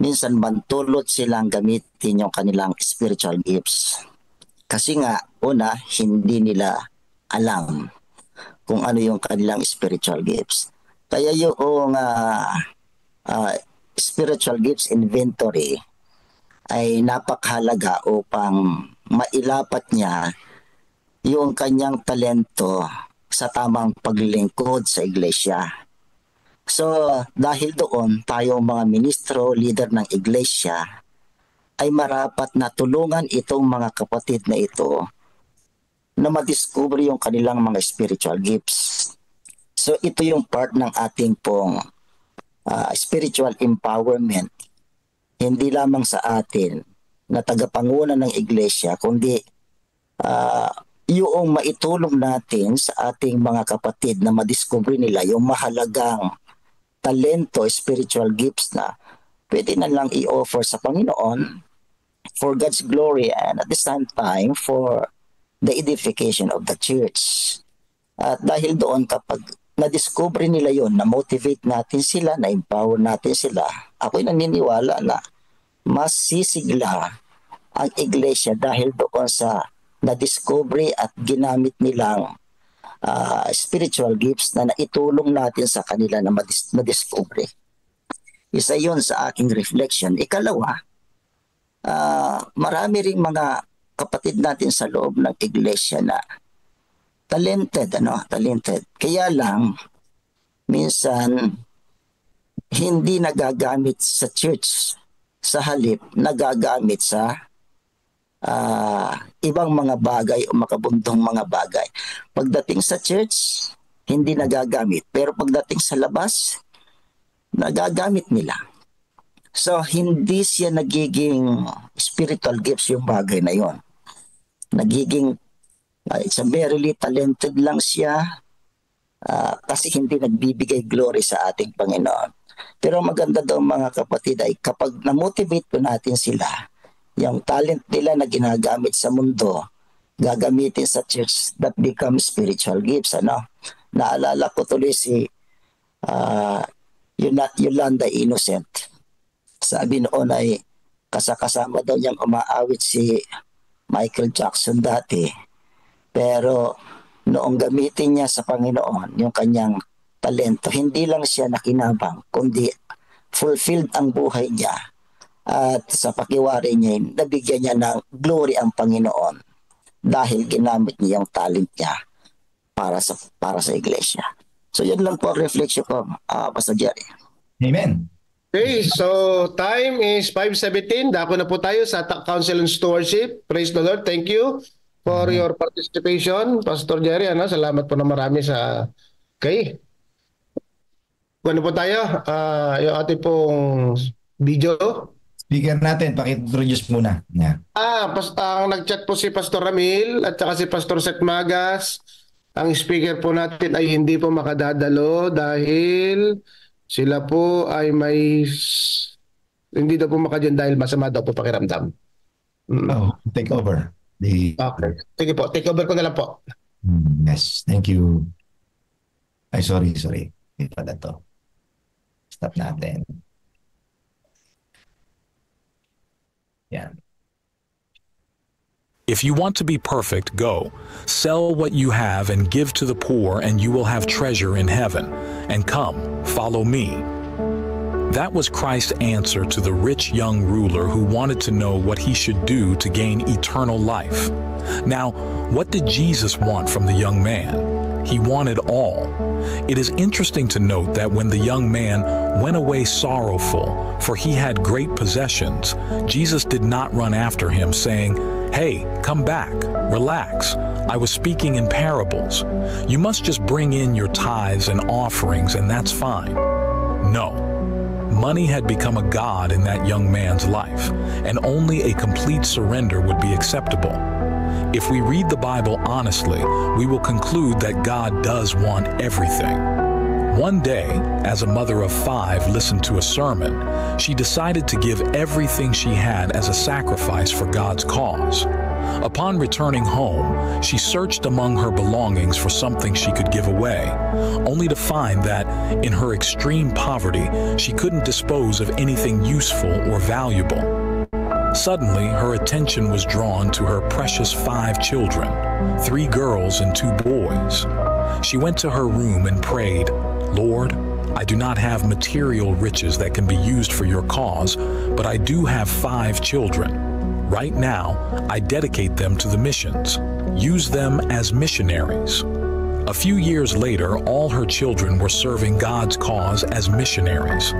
minsan mantulot silang gamitin yung kanilang spiritual gifts. Kasi nga una hindi nila alam kung ano yung kanilang spiritual gifts. Kaya yung spiritual gifts inventory ay napakahalaga upang mailapat niya yung kanyang talento sa tamang paglilingkod sa iglesia. So dahil doon tayong mga ministro, leader ng iglesia ay marapat na tulungan itong mga kapatid na ito na madiscover yung kanilang mga spiritual gifts. So ito yung part ng ating pong spiritual empowerment, hindi lamang sa atin na tagapanguna ng iglesia, kundi yung maitulong natin sa ating mga kapatid na madiscover nila yung mahalagang talento, spiritual gifts na pwede na lang i-offer sa Panginoon for God's glory and at the same time for the edification of the church. At dahil doon kapag na-discover nila yon, na-motivate natin sila, na-empower natin sila, ako'y naniniwala na mas sisigla ang iglesia dahil doon sa na-discovery at ginamit nilang spiritual gifts na naitulong natin sa kanila na ma-discovery. Isa yon sa aking reflection. Ikalawa, marami ring mga kapatid natin sa loob ng iglesia na talented. Kaya lang, minsan, hindi nagagamit sa church. Sa halip, nagagamit sa ibang mga bagay o makabundong mga bagay. Pagdating sa church, hindi nagagamit. Pero pagdating sa labas, nagagamit nila. So, hindi siya nagiging spiritual gifts yung bagay na yon. Nagiging it's a very talented lang siya kasi hindi nagbibigay glory sa ating Panginoon. Pero maganda daw mga kapatid ay kapag na-motivate po natin sila, yung talent nila na ginagamit sa mundo, gagamitin sa church, that becomes spiritual gifts. Naalala ko tuloy si Yolanda Innocent. Sabi noon ay kasama daw niyang umaawit si Michael Jackson dati. Pero noong gamitin niya sa Panginoon yung kanyang talento, hindi lang siya nakinabang, kundi fulfilled ang buhay niya. At sa pakiwari niya, nabigyan niya ng glory ang Panginoon dahil ginamit niya yung talent niya para sa iglesia. So yun lang po ang reflection ko, Pastor Jerry. Amen. Okay, so time is 5:17. Dako na po tayo sa Council on Stewardship. Praise the Lord. Thank you for your participation, Pastor Jerry. Salamat po na marami sa Ano po tayo? Yung ating pong video. Speaker natin, paki-introduce muna. Yeah. Ang nag-chat po si Pastor Ramil at saka si Pastor Seth Magas. Ang speaker po natin ay hindi po makadadalo dahil sila po ay hindi daw po makadyan dahil masama daw po pakiramdam. Take over. Okay. Sige po, take over ko na lang po. Yes, thank you. Ay, sorry. Hindi pala to. Stop natin. Yan. If you want to be perfect, go. Sell what you have and give to the poor, and you will have treasure in heaven. And come, follow me. That was Christ's answer to the rich young ruler who wanted to know what he should do to gain eternal life. Now, what did Jesus want from the young man? He wanted all. It is interesting to note that when the young man went away sorrowful, for he had great possessions, Jesus did not run after him, saying, "Hey, come back, relax. I was speaking in parables. You must just bring in your tithes and offerings, and that's fine." No. Money had become a god in that young man's life, and only a complete surrender would be acceptable. If we read the Bible honestly, we will conclude that God does want everything. One day, as a mother of 5 listened to a sermon, she decided to give everything she had as a sacrifice for God's cause. Upon returning home, she searched among her belongings for something she could give away, only to find that, in her extreme poverty, she couldn't dispose of anything useful or valuable. Suddenly, her attention was drawn to her precious 5 children, 3 girls and 2 boys. She went to her room and prayed, "Lord, I do not have material riches that can be used for your cause, but I do have 5 children. Right now, I dedicate them to the missions. Use them as missionaries." A few years later, all her children were serving God's cause as missionaries.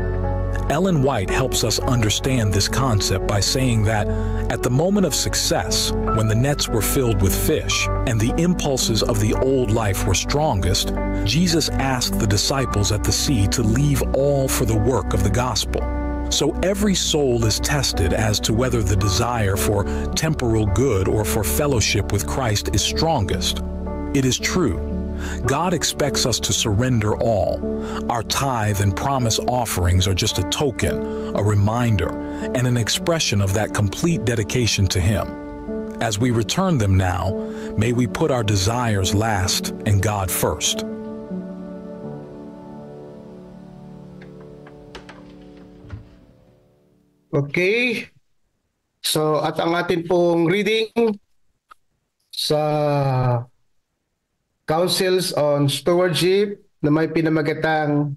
Ellen White helps us understand this concept by saying that at the moment of success, when the nets were filled with fish and the impulses of the old life were strongest, Jesus asked the disciples at the sea to leave all for the work of the gospel. So every soul is tested as to whether the desire for temporal good or for fellowship with Christ is strongest. It is true. God expects us to surrender all. Our tithe and promise offerings are just a token, a reminder, and an expression of that complete dedication to Him. As we return them now, may we put our desires last and God first. Okay. So, at ang atin pong reading sa Councils on Stewardship na may pinamagatang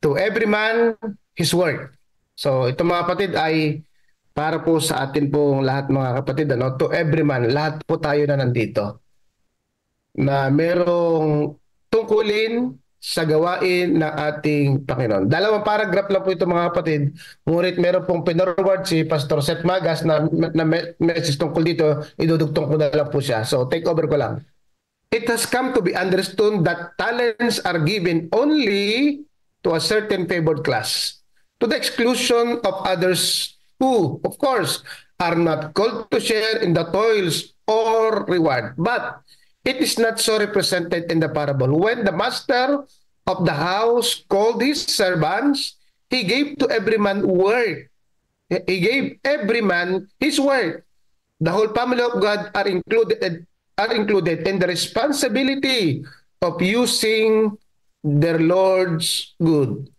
To Every Man His Work. So ito mga kapatid ay para po sa atin pong lahat mga kapatid. To every man, lahat po tayo na nandito. Na merong tungkulin sa gawain ng ating Panginoon. 2 paragraph lang po ito mga kapatid. Ngunit meron pong pinorward si Pastor Seth Magas na message tungkol dito. Idudugtong ko na lang po siya. So take over ko lang. It has come to be understood that talents are given only to a certain favored class, to the exclusion of others who, of course, are not called to share in the toils or reward. But it is not so represented in the parable. When the master of the house called his servants, he gave to every man work. He gave every man his work. The whole family of God are included in the responsibility of using their Lord's good.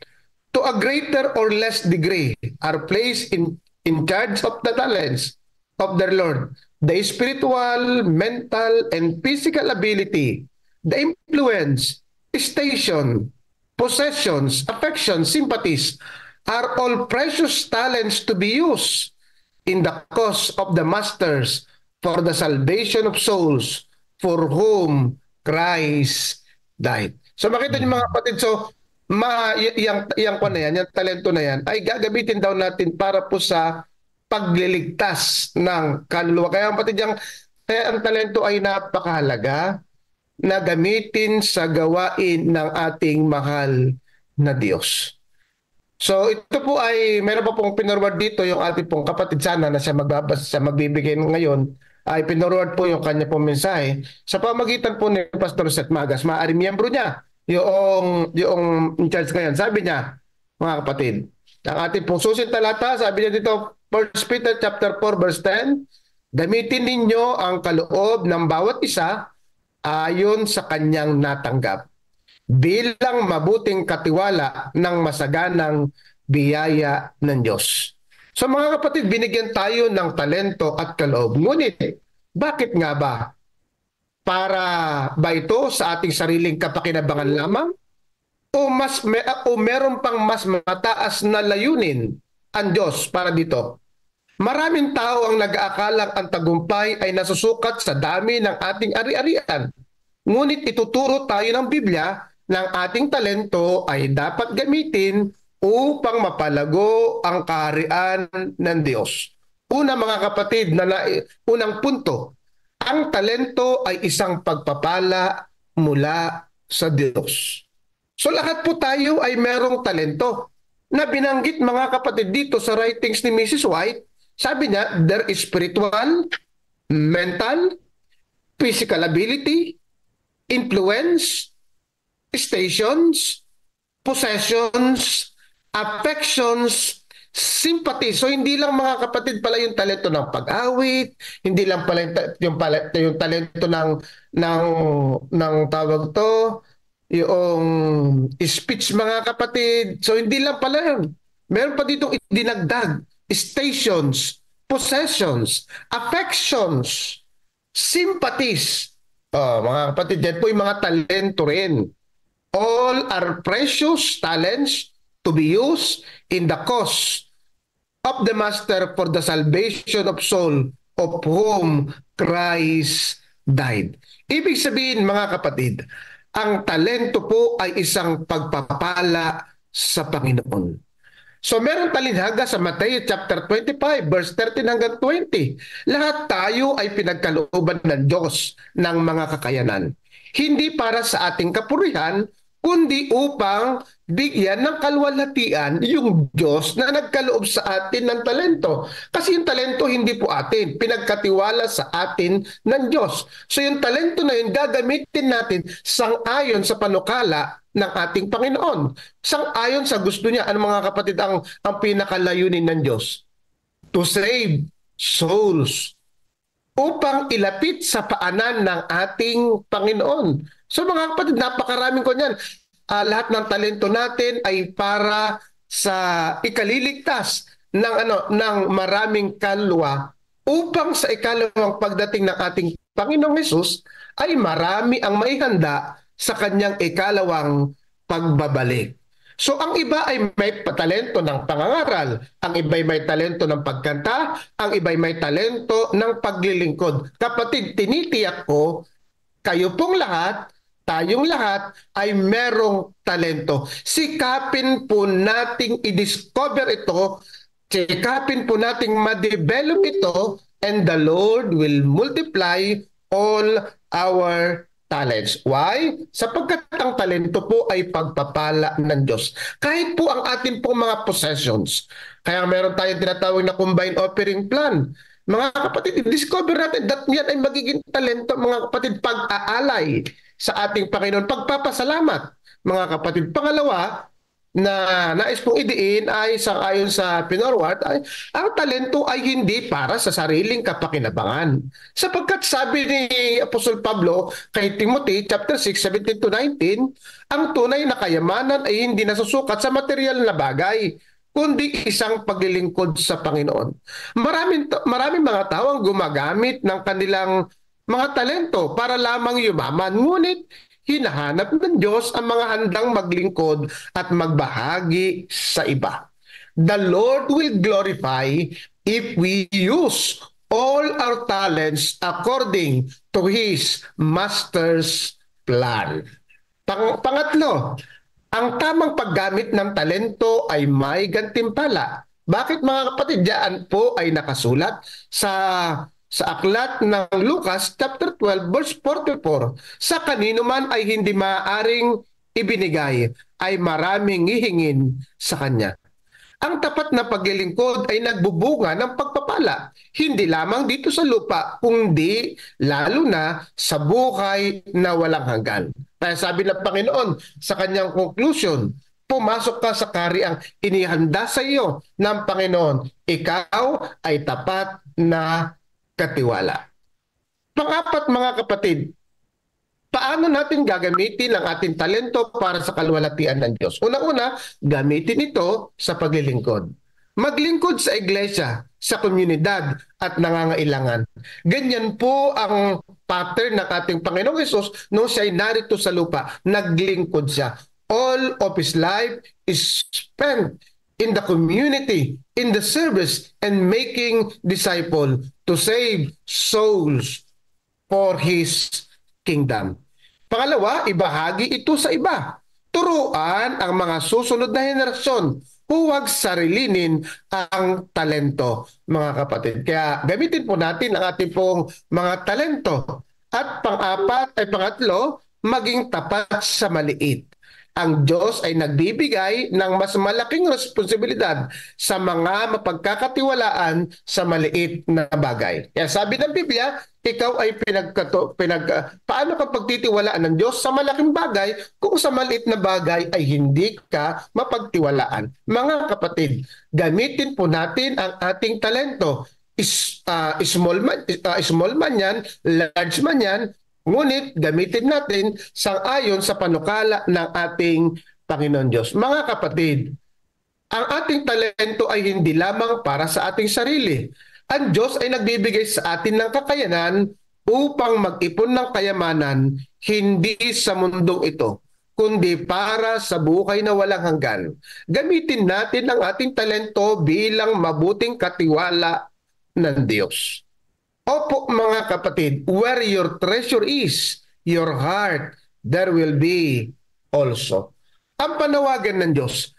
To a greater or less degree are placed in charge of the talents of their Lord. The spiritual, mental, and physical ability, the influence, station, possessions, affections, sympathies are all precious talents to be used in the cause of the masters for the salvation of souls for whom Christ died. So makita niyo mga kapatid, so yung talento na yan ay gagamitin daw natin para po sa pagliligtas ng kaluluwa. Kaya kapatid, kaya ang talento ay napakahalaga na gamitin sa gawain ng ating mahal na Diyos. So ito po ay meron pa pong pinorward dito yung ating pong kapatid sana na siya magbibigay ngayon ay pinorward po yung kanya pong mensahe sa pamagitan po ni Pastor Seth Magas. Maaaring miyembro niya yung in charge ngayon. Sabi niya, mga kapatid, ang ating pong susit talata, sabi niya dito 1 Peter chapter 4 verse 10, gamitin ninyo ang kaloob ng bawat isa ayon sa kanyang natanggap bilang mabuting katiwala ng masaganang biyaya ng Diyos. So mga kapatid, binigyan tayo ng talento at kaloob. Ngunit, bakit nga ba? Para ba ito sa ating sariling kapakinabangan lamang? O meron pang mas mataas na layunin ang Diyos para dito? Maraming tao ang nag-aakalang ang tagumpay ay nasusukat sa dami ng ating ari-arian. Ngunit ituturo tayo ng Biblia ng ating talento ay dapat gamitin upang mapalago ang kaharian ng Diyos. Una mga kapatid, unang punto, ang talento ay isang pagpapala mula sa Diyos. So lahat po tayo ay merong talento na binanggit mga kapatid dito sa writings ni Mrs. White. Sabi niya, there is spiritual, mental, physical ability, influence, stations, possessions, affections, sympathy. So hindi lang mga kapatid pala yung talento ng pag-awit, hindi lang pala yung talento ng tawag to, yung speech mga kapatid. So hindi lang pala yun. Meron pa ditong idinagdag, stations, possessions, affections, sympathies. Mga kapatid, yan po yung mga talento rin. All are precious talents to be used in the cause of the Master for the salvation of soul of whom Christ died. Ibig sabihin mga kapatid, ang talento po ay isang pagpapala sa Panginoon. So meron talinhaga sa Matthew chapter 25 verse 13 hanggang 20. Lahat tayo ay pinagkalooban ng Diyos ng mga kakayanan. Hindi para sa ating kapurihan, kundi upang bigyan ng kaluwalhatian yung Diyos na nagkaloob sa atin ng talento. Kasi yung talento hindi po atin, pinagkatiwala sa atin ng Diyos. So yung talento na yun gagamitin natin sang-ayon sa panukala ng ating Panginoon. Sang-ayon sa gusto niya. Ano mga kapatid ang pinakalayunin ng Diyos? To save souls. Upang ilapit sa paanan ng ating Panginoon. So mga kapatid, napakaraming ko niyan. Lahat ng talento natin ay para sa ikaliligtas ng maraming kaluluwa upang sa ikalawang pagdating ng ating Panginoong Hesus ay marami ang maihanda sa kanyang ikalawang pagbabalik. So ang iba ay may talento ng pangangaral, ang iba ay may talento ng pagkanta, ang iba ay may talento ng paglilingkod. Kapatid, tinitiyak ko, kayo pong lahat, tayong lahat ay merong talento. Sikapin po nating i-discover ito, sikapin po nating ma-develop ito, and the Lord will multiply all our talents. Why? Sapagkat ang talento po ay pagpapala ng Diyos. Kahit po ang ating pong mga possessions. Kaya meron tayong tinatawag na combined offering plan. Mga kapatid, discover natin that yan ay magiging talento, mga kapatid, pag-aalay sa ating Panginoon, pagpapasalamat. Mga kapatid, pangalawa, na nais pong idiin ay ayon sa Pinorward ay ang talento ay hindi para sa sariling kapakinabangan. Sapagkat sabi ni Apostol Pablo kay Timothy chapter 6, 17 to 19, ang tunay na kayamanan ay hindi nasusukat sa material na bagay, kundi isang paglilingkod sa Panginoon. Maraming mga tao ang gumagamit ng kanilang mga talento para lamang yumaman, ngunit hinahanap ng Diyos ang mga handang maglingkod at magbahagi sa iba. The Lord will glorify if we use all our talents according to His Master's plan. Pangatlo, ang tamang paggamit ng talento ay may gantimpala. Bakit mga kapatid? Diyan po ay nakasulat sa aklat ng Lucas chapter 12 verse 44, sa kanino man ay hindi maaaring ibinigay ay maraming hihingin sa kanya. Ang tapat na paglilingkod ay nagbubunga ng pagpapala, hindi lamang dito sa lupa, kundi lalo na sa buhay na walang hanggan. Kaya sabi ng Panginoon sa kanyang conclusion, pumasok ka sa kahariang inihanda sa iyo ng Panginoon. Ikaw ay tapat na katiwala. Pang-apat mga kapatid, Paano natin gagamitin ang ating talento para sa kaluwalhatian ng Diyos? Una-una, gamitin ito sa paglilingkod. Maglingkod sa iglesia, sa komunidad at nangangailangan. Ganyan po ang pattern ng ating Panginoong Hesus nung siya'y narito sa lupa. Naglingkod siya. All of His life is spent in the community, in the service, and making disciples to save souls for His kingdom. Pangalawa, ibahagi ito sa iba. Turuan ang mga susunod na henerasyon. Huwag sarilinin ang talento, mga kapatid. Kaya gamitin po natin ang ating pong mga talento. At pangatlo, maging tapat sa maliit. Ang Diyos ay nagbibigay ng mas malaking responsibilidad sa mga mapagkakatiwalaan sa maliit na bagay. Kaya sabi ng Biblia, ikaw ay paano ka pagtitiwalaan ng Diyos sa malaking bagay kung sa maliit na bagay ay hindi ka mapagtiwalaan. Mga kapatid, gamitin po natin ang ating talento. Small man yan, large man yan, ngunit gamitin natin sang-ayon sa panukala ng ating Panginoon Diyos. Mga kapatid, ang ating talento ay hindi lamang para sa ating sarili. Ang Diyos ay nagbibigay sa atin ng kakayanan upang mag-ipon ng kayamanan hindi sa mundong ito, kundi para sa buhay na walang hanggan. Gamitin natin ang ating talento bilang mabuting katiwala ng Diyos. Opo mga kapatid, where your treasure is, your heart, there will be also. Ang panawagan ng Diyos.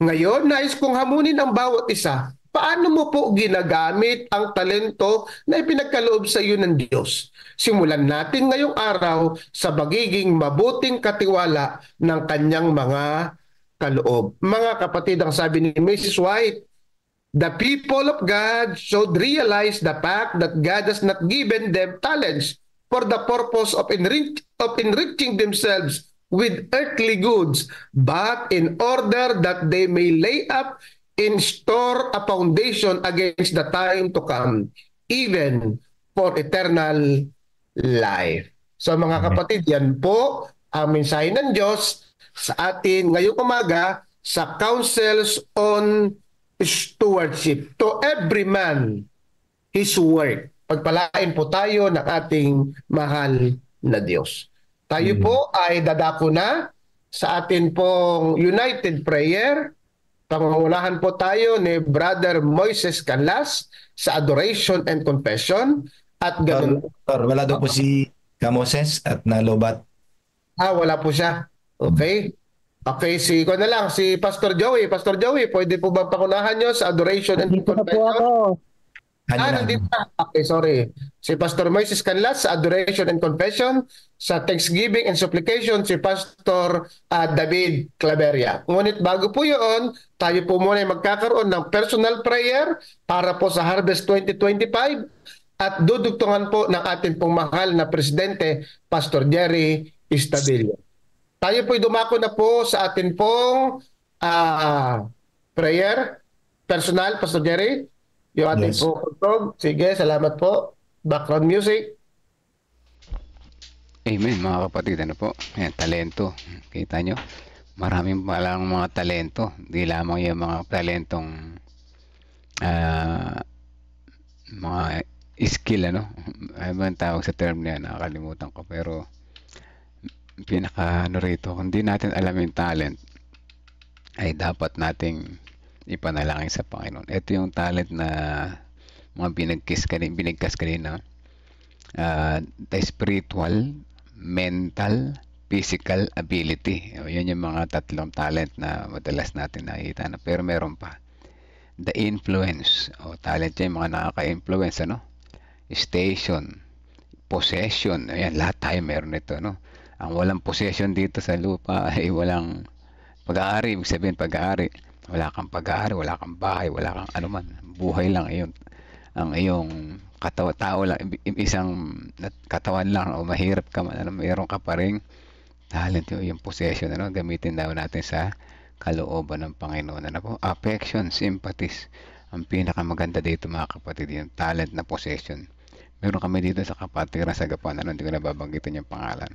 Ngayon, nais kong hamunin ang bawat isa. Paano mo po ginagamit ang talento na ipinagkaloob sa iyo ng Diyos? Simulan natin ngayong araw sa pagiging mabuting katiwala ng kanyang mga kaloob. Mga kapatid, ang sabi ni Mrs. White, the people of God should realize the fact that God has not given them talents for the purpose of enriching themselves with earthly goods, but in order that they may lay up in store a foundation against the time to come, even for eternal life. So mga kapatid, yan po ang mensahe ng Diyos sa atin ngayong umaga sa Councils on Stewardship. To every man his work. Pagpalain po tayo ng ating mahal na Diyos. Tayo po ay dadako na sa atin pong United Prayer. Pangungunahan po tayo ni Brother Moises Canlas sa Adoration and Confession. At ganun. Wala daw po si Camoses at nalobat. Wala po siya. Okay. Okay, si Pastor Joey. Pastor Joey, pwede po ba pakunahan nyo sa Adoration and Confession? Nandito na. Okay, sorry. Si Pastor Moises Canlas sa Adoration and Confession. Sa Thanksgiving and Supplication, si Pastor David Claveria. Ngunit bago po yun, tayo po muna ay magkakaroon ng personal prayer para po sa Harvest 2025 at dudugtungan po ng ating pong mahal na Presidente, Pastor Jerry Estadillo. Tayo po'y dumako na po sa atin pong prayer personal, Pastor Jerry. Yung ating po kutog. Sige, salamat po. Background music. Amen, mga kapatid. Ano po? Ayan, talento. Kita nyo? Maraming palang mga talento. Hindi lamang yung mga talentong mga skill, ano? Ano ang tawag sa term niya? Nakakalimutan ko. Pero pinaka rito, kung di natin alam yung talent, ay dapat nating ipanalangin sa Panginoon. Ito yung talent na mga binigkas kanina. The spiritual, mental, physical ability. Yan yung mga tatlong talent na madalas natin nakikita na. Pero meron pa. The influence. Talent yan, mga nakaka-influence, ano? Station, possession. Ayan, lahat tayo meron ito, no? Ang walang possession dito sa lupa ay walang pag-aari. Ibig sabihin pag-aari. Wala kang pag-aari, wala kang bahay, wala kang anuman. Buhay lang ang iyong tao lang, isang katawan lang o mahirap ka man, mayroon ka pa ring talent, yung possession, ano, gamitin daw natin sa kalooban ng Panginoon. Ano po? Affection, sympathies. Ang pinakamaganda dito mga kapatid, yung talent na possession. Meron kami dito sa kapatiran sa Gapan, ano, hindi ko na babanggitin yung pangalan.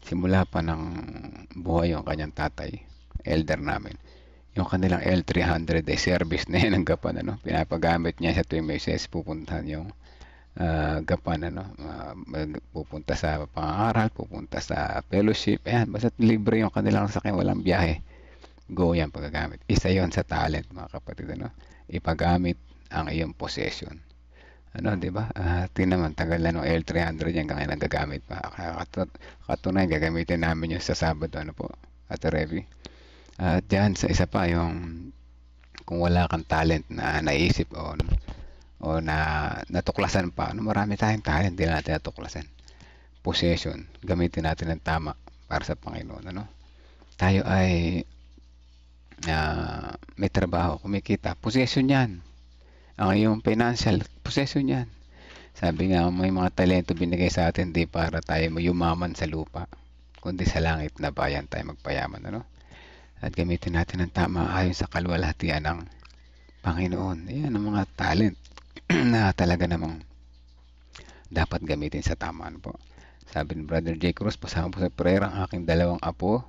simula pa ng buhay yung kanyang tatay, elder namin. Yung kanilang L300 ay service na yan ng Gapan, ano? Pinapagamit niya sa tuwing may pupuntahan yung Gapan, ano? Pupunta sa pangaral, pupunta sa fellowship, ayan, basta libre yung kanilang sakyan, walang biyahe. Go yan paggagamit. Isa yon sa talent, mga kapatid, ano? Ipagamit ang iyong possession. Ano, di ba? Tingnan naman, tagal na nung L300 yan kaya nagagamit pa. Katunayan, gagamitin namin yun sa Sabado, ano po, at Revi. At dyan sa isa pa, yung kung wala kang talent na naisip o na natuklasan pa, ano, marami tayong talent, hindi natin natuklasan. Possession, gamitin natin ng tama para sa Panginoon, ano? Tayo ay may trabaho, kumikita, possession yan. Ang iyong financial, possession yan. Sabi nga, may mga talento binigay sa atin di para tayo yumaman sa lupa, kundi sa langit na bayan tayo magpayaman, ano? At gamitin natin ng tama ayon sa kaluwalhatian ng Panginoon. Ayan ang mga talent na talaga namang dapat gamitin sa tama, ano po. Sabi ni Brother J. Cruz, pasama po sa prayer ang aking dalawang apo,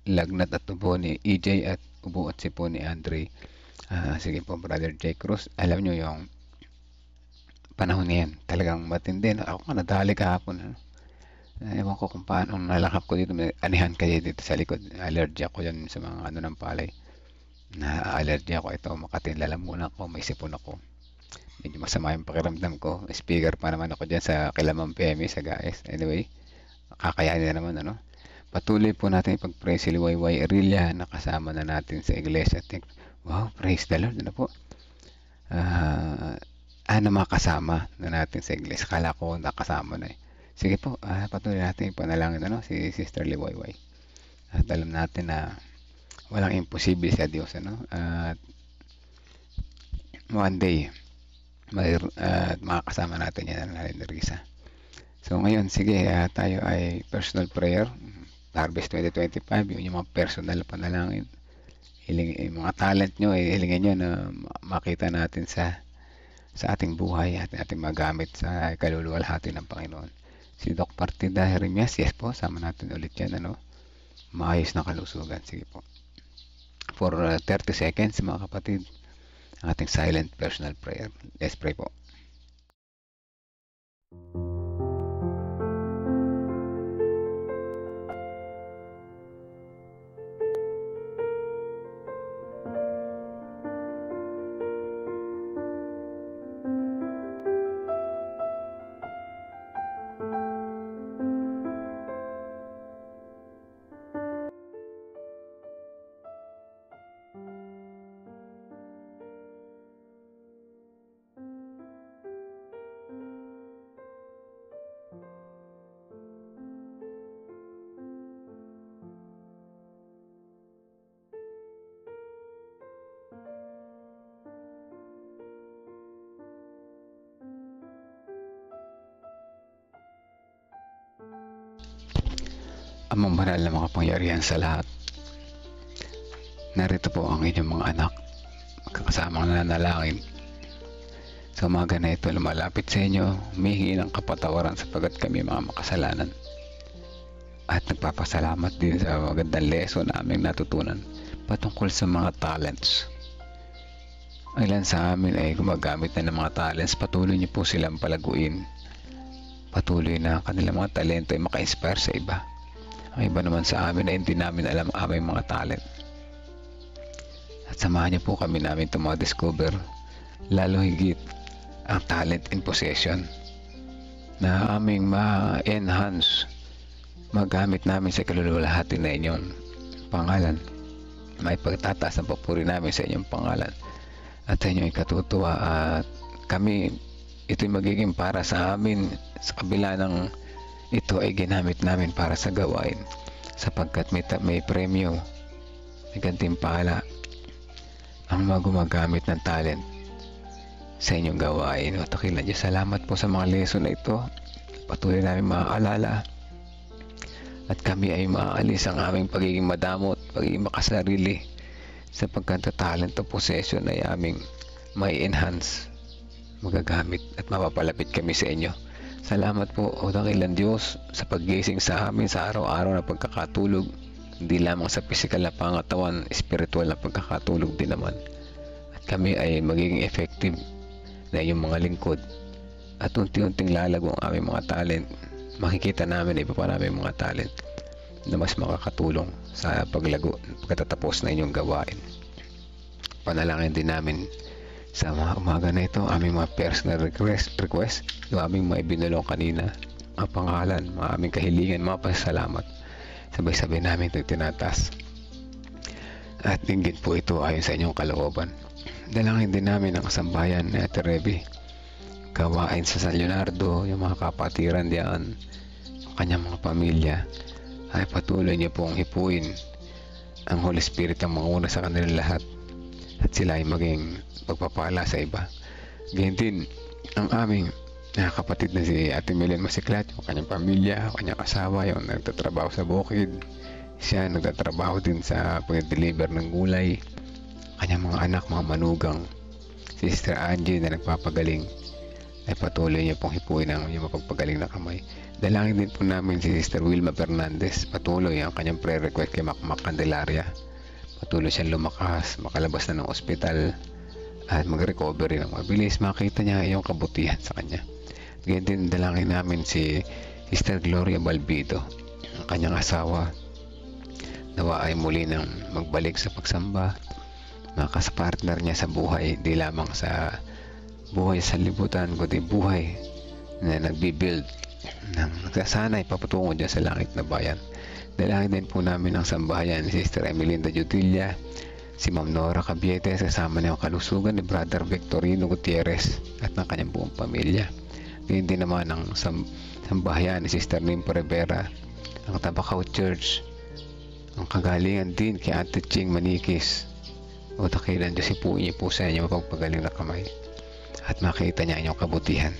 lagnat at ubo ni EJ at ubo at sipo ni Andre. Sige po, Brother J. Cruz, alam nyo yung panahon niyan talagang matindi. Ako nga nadali kahapon, ano? Ewan ko kung paano nalakap ko dito, may anihan kayo dito sa likod, allergy ako yan sa mga ano ng palay, na allergy ako. Ito, Makati, lalamunan ko, may sipon ako, medyo masama yung pakiramdam ko, speaker pa naman ako dyan sa Kilamang PME sa GAES. Anyway, kakayanin na naman, ano. Patuloy po natin ipag-pray si Liwayway Erilya na kasama na natin sa iglesia. Wow, praise the Lord, ano po. Na makasama na natin sa iglesia, kala ko nakasama na eh. Sige po, patuloy natin ipanalangin, ano, si Sister Liwayway. At alam natin na walang imposible sa Diyos, ano. At one day makakasama natin yan na Risa. So ngayon, sige, tayo ay personal prayer, Harvest 2025, yung mga personal panalangin. Yung mga talent nyo, hilingin nyo na makita natin sa ating buhay at ating magamit sa kaluluwalhati ng Panginoon. Si Doc Partida Jeremias, yes po, sama natin ulit yan, ano, maayos na kalusugan. Sige po, for 30 seconds mga kapatid, ang ating silent personal prayer. Let's pray po. Amang banal na makapangyarihan sa lahat, narito po ang inyong mga anak, magkakasamang nanalangin. Sa umaga na ito, lumalapit sa inyo, humihingi ng kapatawaran sapagat kami mga makasalanan. At nagpapasalamat din sa magandang lesson na aming natutunan patungkol sa mga talents. Ilan sa amin ay gumagamit na ng mga talents, patuloy niyo po silang palaguin. Patuloy na kanilang mga talento ay maka-inspire sa iba. Ang iba naman sa amin ay hindi namin alam ang aming mga talent. At samahan niyo po kami namin ito discover lalo higit ang talent in possession na aming ma-enhance, magamit namin sa kaluluwalhati na inyong pangalan. May pagtataas ang papuri namin sa inyong pangalan at sa inyong ikatutuwa, at kami ito'y magiging para sa amin sa kabila ng ito ay ginamit namin para sa gawain, sapagkat may premyo, may gantimpala ang mga gumagamit ng talent sa inyong gawain. O takilan Diyos, salamat po sa mga lesson na ito. Patuloy namin maaalala at kami ay maaalis ang aming pagiging madamot, pagiging makasarili, sapagkat talent o possession ay aming may enhance, magagamit at mapapalapit kami sa inyo Salamat po, o dakilang Diyos, sa paggising sa amin sa araw-araw na pagkakatulog, hindi lamang sa pisikal na pangatawan, espiritual na pagkakatulog din naman. At kami ay magiging effective na iyong mga lingkod. At unti-unting lalago ang aming mga talent. Makikita namin na iba pa namin mga talent na mas makakatulong sa paglago pagkatapos na inyong gawain. Panalangin din namin sa mga umaga na ito, aming mga personal request, yung aming mga ibinulong kanina, mga pangalan, mga aming kahilingan, mga pasasalamat. Sabay-sabay namin ito tinatas. At dinggit po ito ayon sa inyong kalooban. Dalangin din namin ang kasambayan ni Ate Reby. Gawain sa San Leonardo, yung mga kapatiran diyan, yung kanyang mga pamilya, ay patuloy niyo pong hipuin ang Holy Spirit ang manguna sa kanilang lahat. At sila ay maging pagpapala sa iba. Ganyan din ang aming kapatid na si Ate Melen Masiklat, yung kanyang pamilya, yung kanyang asawa, yung nagtatrabaho sa bukid. Siya nagtatrabaho din sa pag-deliver ng gulay. Kanyang mga anak, mga manugang. Si Sister Angie na nagpapagaling, ay patuloy niya pong hipuin ang yung mapagpagaling na kamay. Dalangin din po namin si Sister Wilma Fernandez. Patuloy ang kanyang prayer request kay Macmac Candelaria. Patuloy siyang lumakas, makalabas na ng ospital at mag-recovery ng mabilis. Makita niya yung kabutihan sa kanya. Ganyan din dalangin namin si Sister Gloria Balbido, ang kanyang asawa. Nawa ay muli nang magbalik sa pagsamba, makasapartner niya sa buhay, di lamang sa buhay sa libutan, kundi buhay na nagbibuild ng nagsasanay papatungo dyan sa langit na bayan. Dalangin din po namin ang sambahayan ni Sister Emelinda Jutilla, si Ma'am Nora Cabietes, kasama niya ang kalusugan ni Brother Victorino Gutierrez at ng kanyang buong pamilya. Ganyan din naman ang sambahayan ni Sister Nimpo Rivera, ang Tabacao Church, ang kagalingan din kay Ate Ching Manikis. O dakilan Diyos, ipuin niyo po sa inyo mapagpagaling na kamay at makita niya inyong kabutihan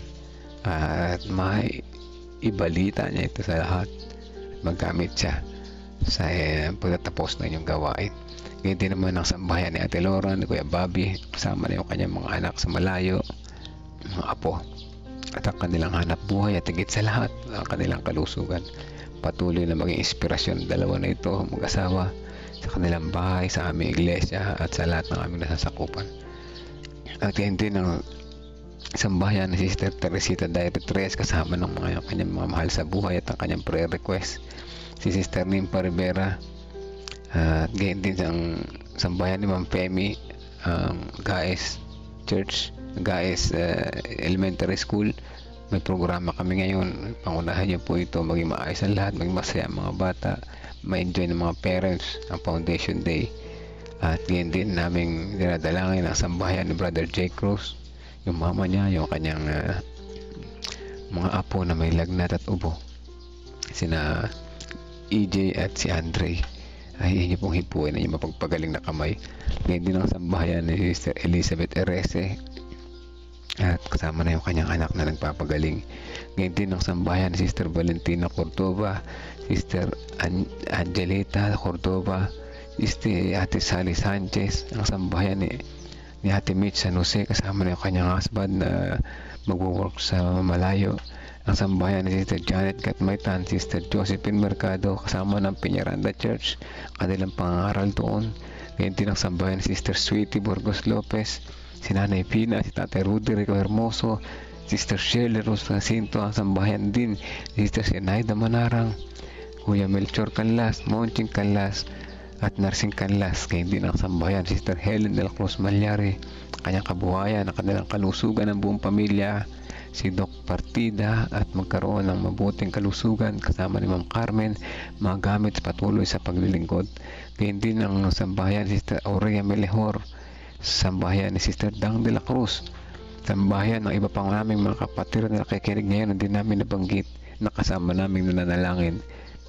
at may ibalita niya ito sa lahat. Maggamit siya sa pagtatapos na inyong gawain. Ganyan din naman ang sambahayan ni Ate Laura, ni Kuya Bobby, kasama na yung kanyang mga anak sa malayo, mga apo, at ang kanilang hanap buhay at higit sa lahat ang kanilang kalusugan. Patuloy na maging inspirasyon dalawa na ito, mag-asawa, sa kanilang bahay, sa aming iglesia at sa lahat ng aming nasasakupan. At yan din ang sambahayan ni Sister Teresita Dairetres, kasama ng mga kanyang mga mahal sa buhay at ang kanyang prayer request, si Sister Nimpa Rivera. At ganyan din ang sambahayan ni Ma'am Femi, Gaes Church, Gaes Elementary School. May programa kami ngayon, pangunahan niyo po ito, maging maayos ang lahat, maging masaya ang mga bata, ma-enjoy ng mga parents ang Foundation Day. At ganyan din naming dinadalangin ang sambahayan ni Brother J. Cruz, yung mama niya, yung kanyang mga apo na may lagnat at ubo, sina EJ at si Andre. Ay inyo pong hipuin na yung mapagpagaling na kamay. Ngayon din ang sambahayan ni Sister Elizabeth Erese at kasama na yung kanyang anak na nagpapagaling. Ngayon din ang sambahayan ni Sister Valentina Cordova, Sister Angelita Cordova, Sister Ate Sally Sanchez. Ang sambahayan ni Ate Mitch San Jose, kasama na yung kanyang husband na magwo-work sa malayo. Ang sambahayan ni Sister Janet Katmaitan, Sister Josephine Mercado, kasama ng Peñaranda Church, kanilang pangaral doon. Ngayon din ang sambahayan ni Sister Sweetie Burgos Lopez, si Nanay Pina, si Tatay Rudy Rico Hermoso, Sister Shirley Rose Jacinto. Ang sambahayan din Sister Senaida Manarang, Kuya Melchor Canlas, Monching Canlas at Narsing Canlas. Ngayon din ang sambahayan Sister Helen de la Cruz Malyari, kanyang kabuhayan, ang kanilang kalusugan ng buong pamilya, si Doc Partida, at magkaroon ng mabuting kalusugan kasama ni Ma'am Carmen, magamit patuloy sa paglilingkod. Ganyan din ang sambahayan ni Sister Aurea Melejor, sambahayan ni Sister Dang de la Cruz, sambahayan ng iba pang naming mga kapatid na nakikinig ngayon, hindi namin nabanggit na kasama naming nananalangin.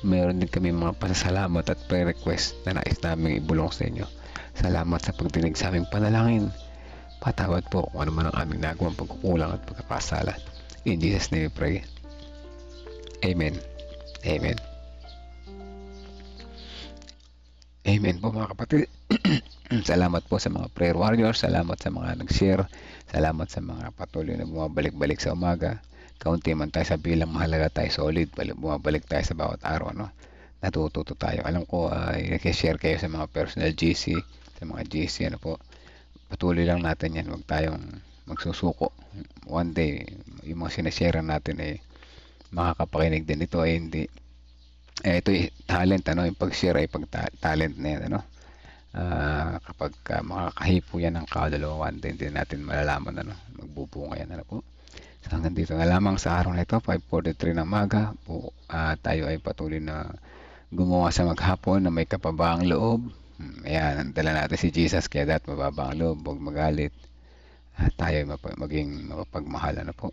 Meron din kami mga pasasalamat at prayer request na nais naming ibulong sa inyo. Salamat sa pagdinig sa aming panalangin. Patawad po kung ano man ang aming nagawang pagkukulang at pagkakasala. In Jesus' name we pray. Amen. Amen. Amen po mga kapatid. Salamat po sa mga prayer warriors. Salamat sa mga nag-share. Salamat sa mga patuloy na bumabalik-balik sa umaga. kaunti man tayo sa bilang, mahalaga tayo solid, bumabalik tayo sa bawat araw, no? Natututo tayo. Alam ko, i-share kayo sa mga personal GC, sa mga GC, ano po, patuloy lang natin yan, huwag tayong magsusuko. One day, yung mga sinashare natin ay makakapakinig din. Ito ay hindi, ito ay talent, ano, yung pag-share ay talent na yan, ano. Kapag makakahipo yan ng kaluluwa, one day din natin malalaman, ano, magbubunga yan, ano po. So, hanggang dito na lamang sa araw na ito, 5:43 ng maga po, tayo ay patuloy na gumawa sa maghapon na may kapabaang loob. Ayan, dala natin si Jesus, kaya dapat mababa ang loob, huwag magalit. Tayo ay maging mapagmahal, ano po.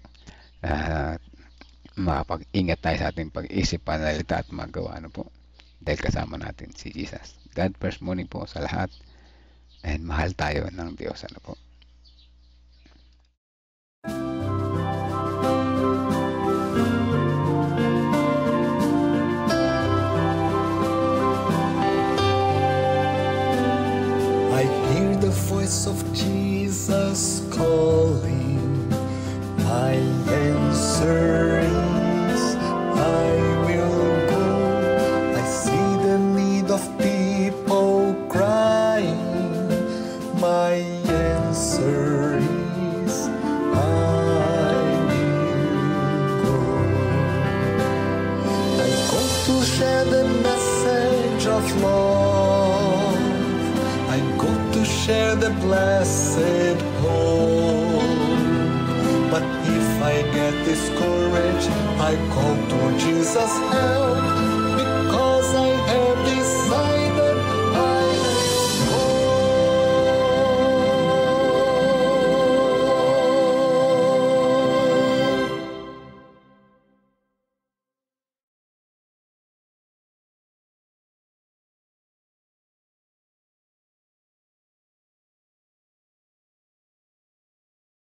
Makapag-ingat tayo sa ating pag-isip, panalita at magawa, ano po. Dahil kasama natin si Jesus. God first morning po sa lahat. And mahal tayo ng Diyos, ano po. I hear the voice of Jesus calling. My answer is I will go. I see the need of people crying. My answer is I will go. I go to share the message of love. I go to share the blessed hope. But if I get discouraged, I call to Jesus' help, because I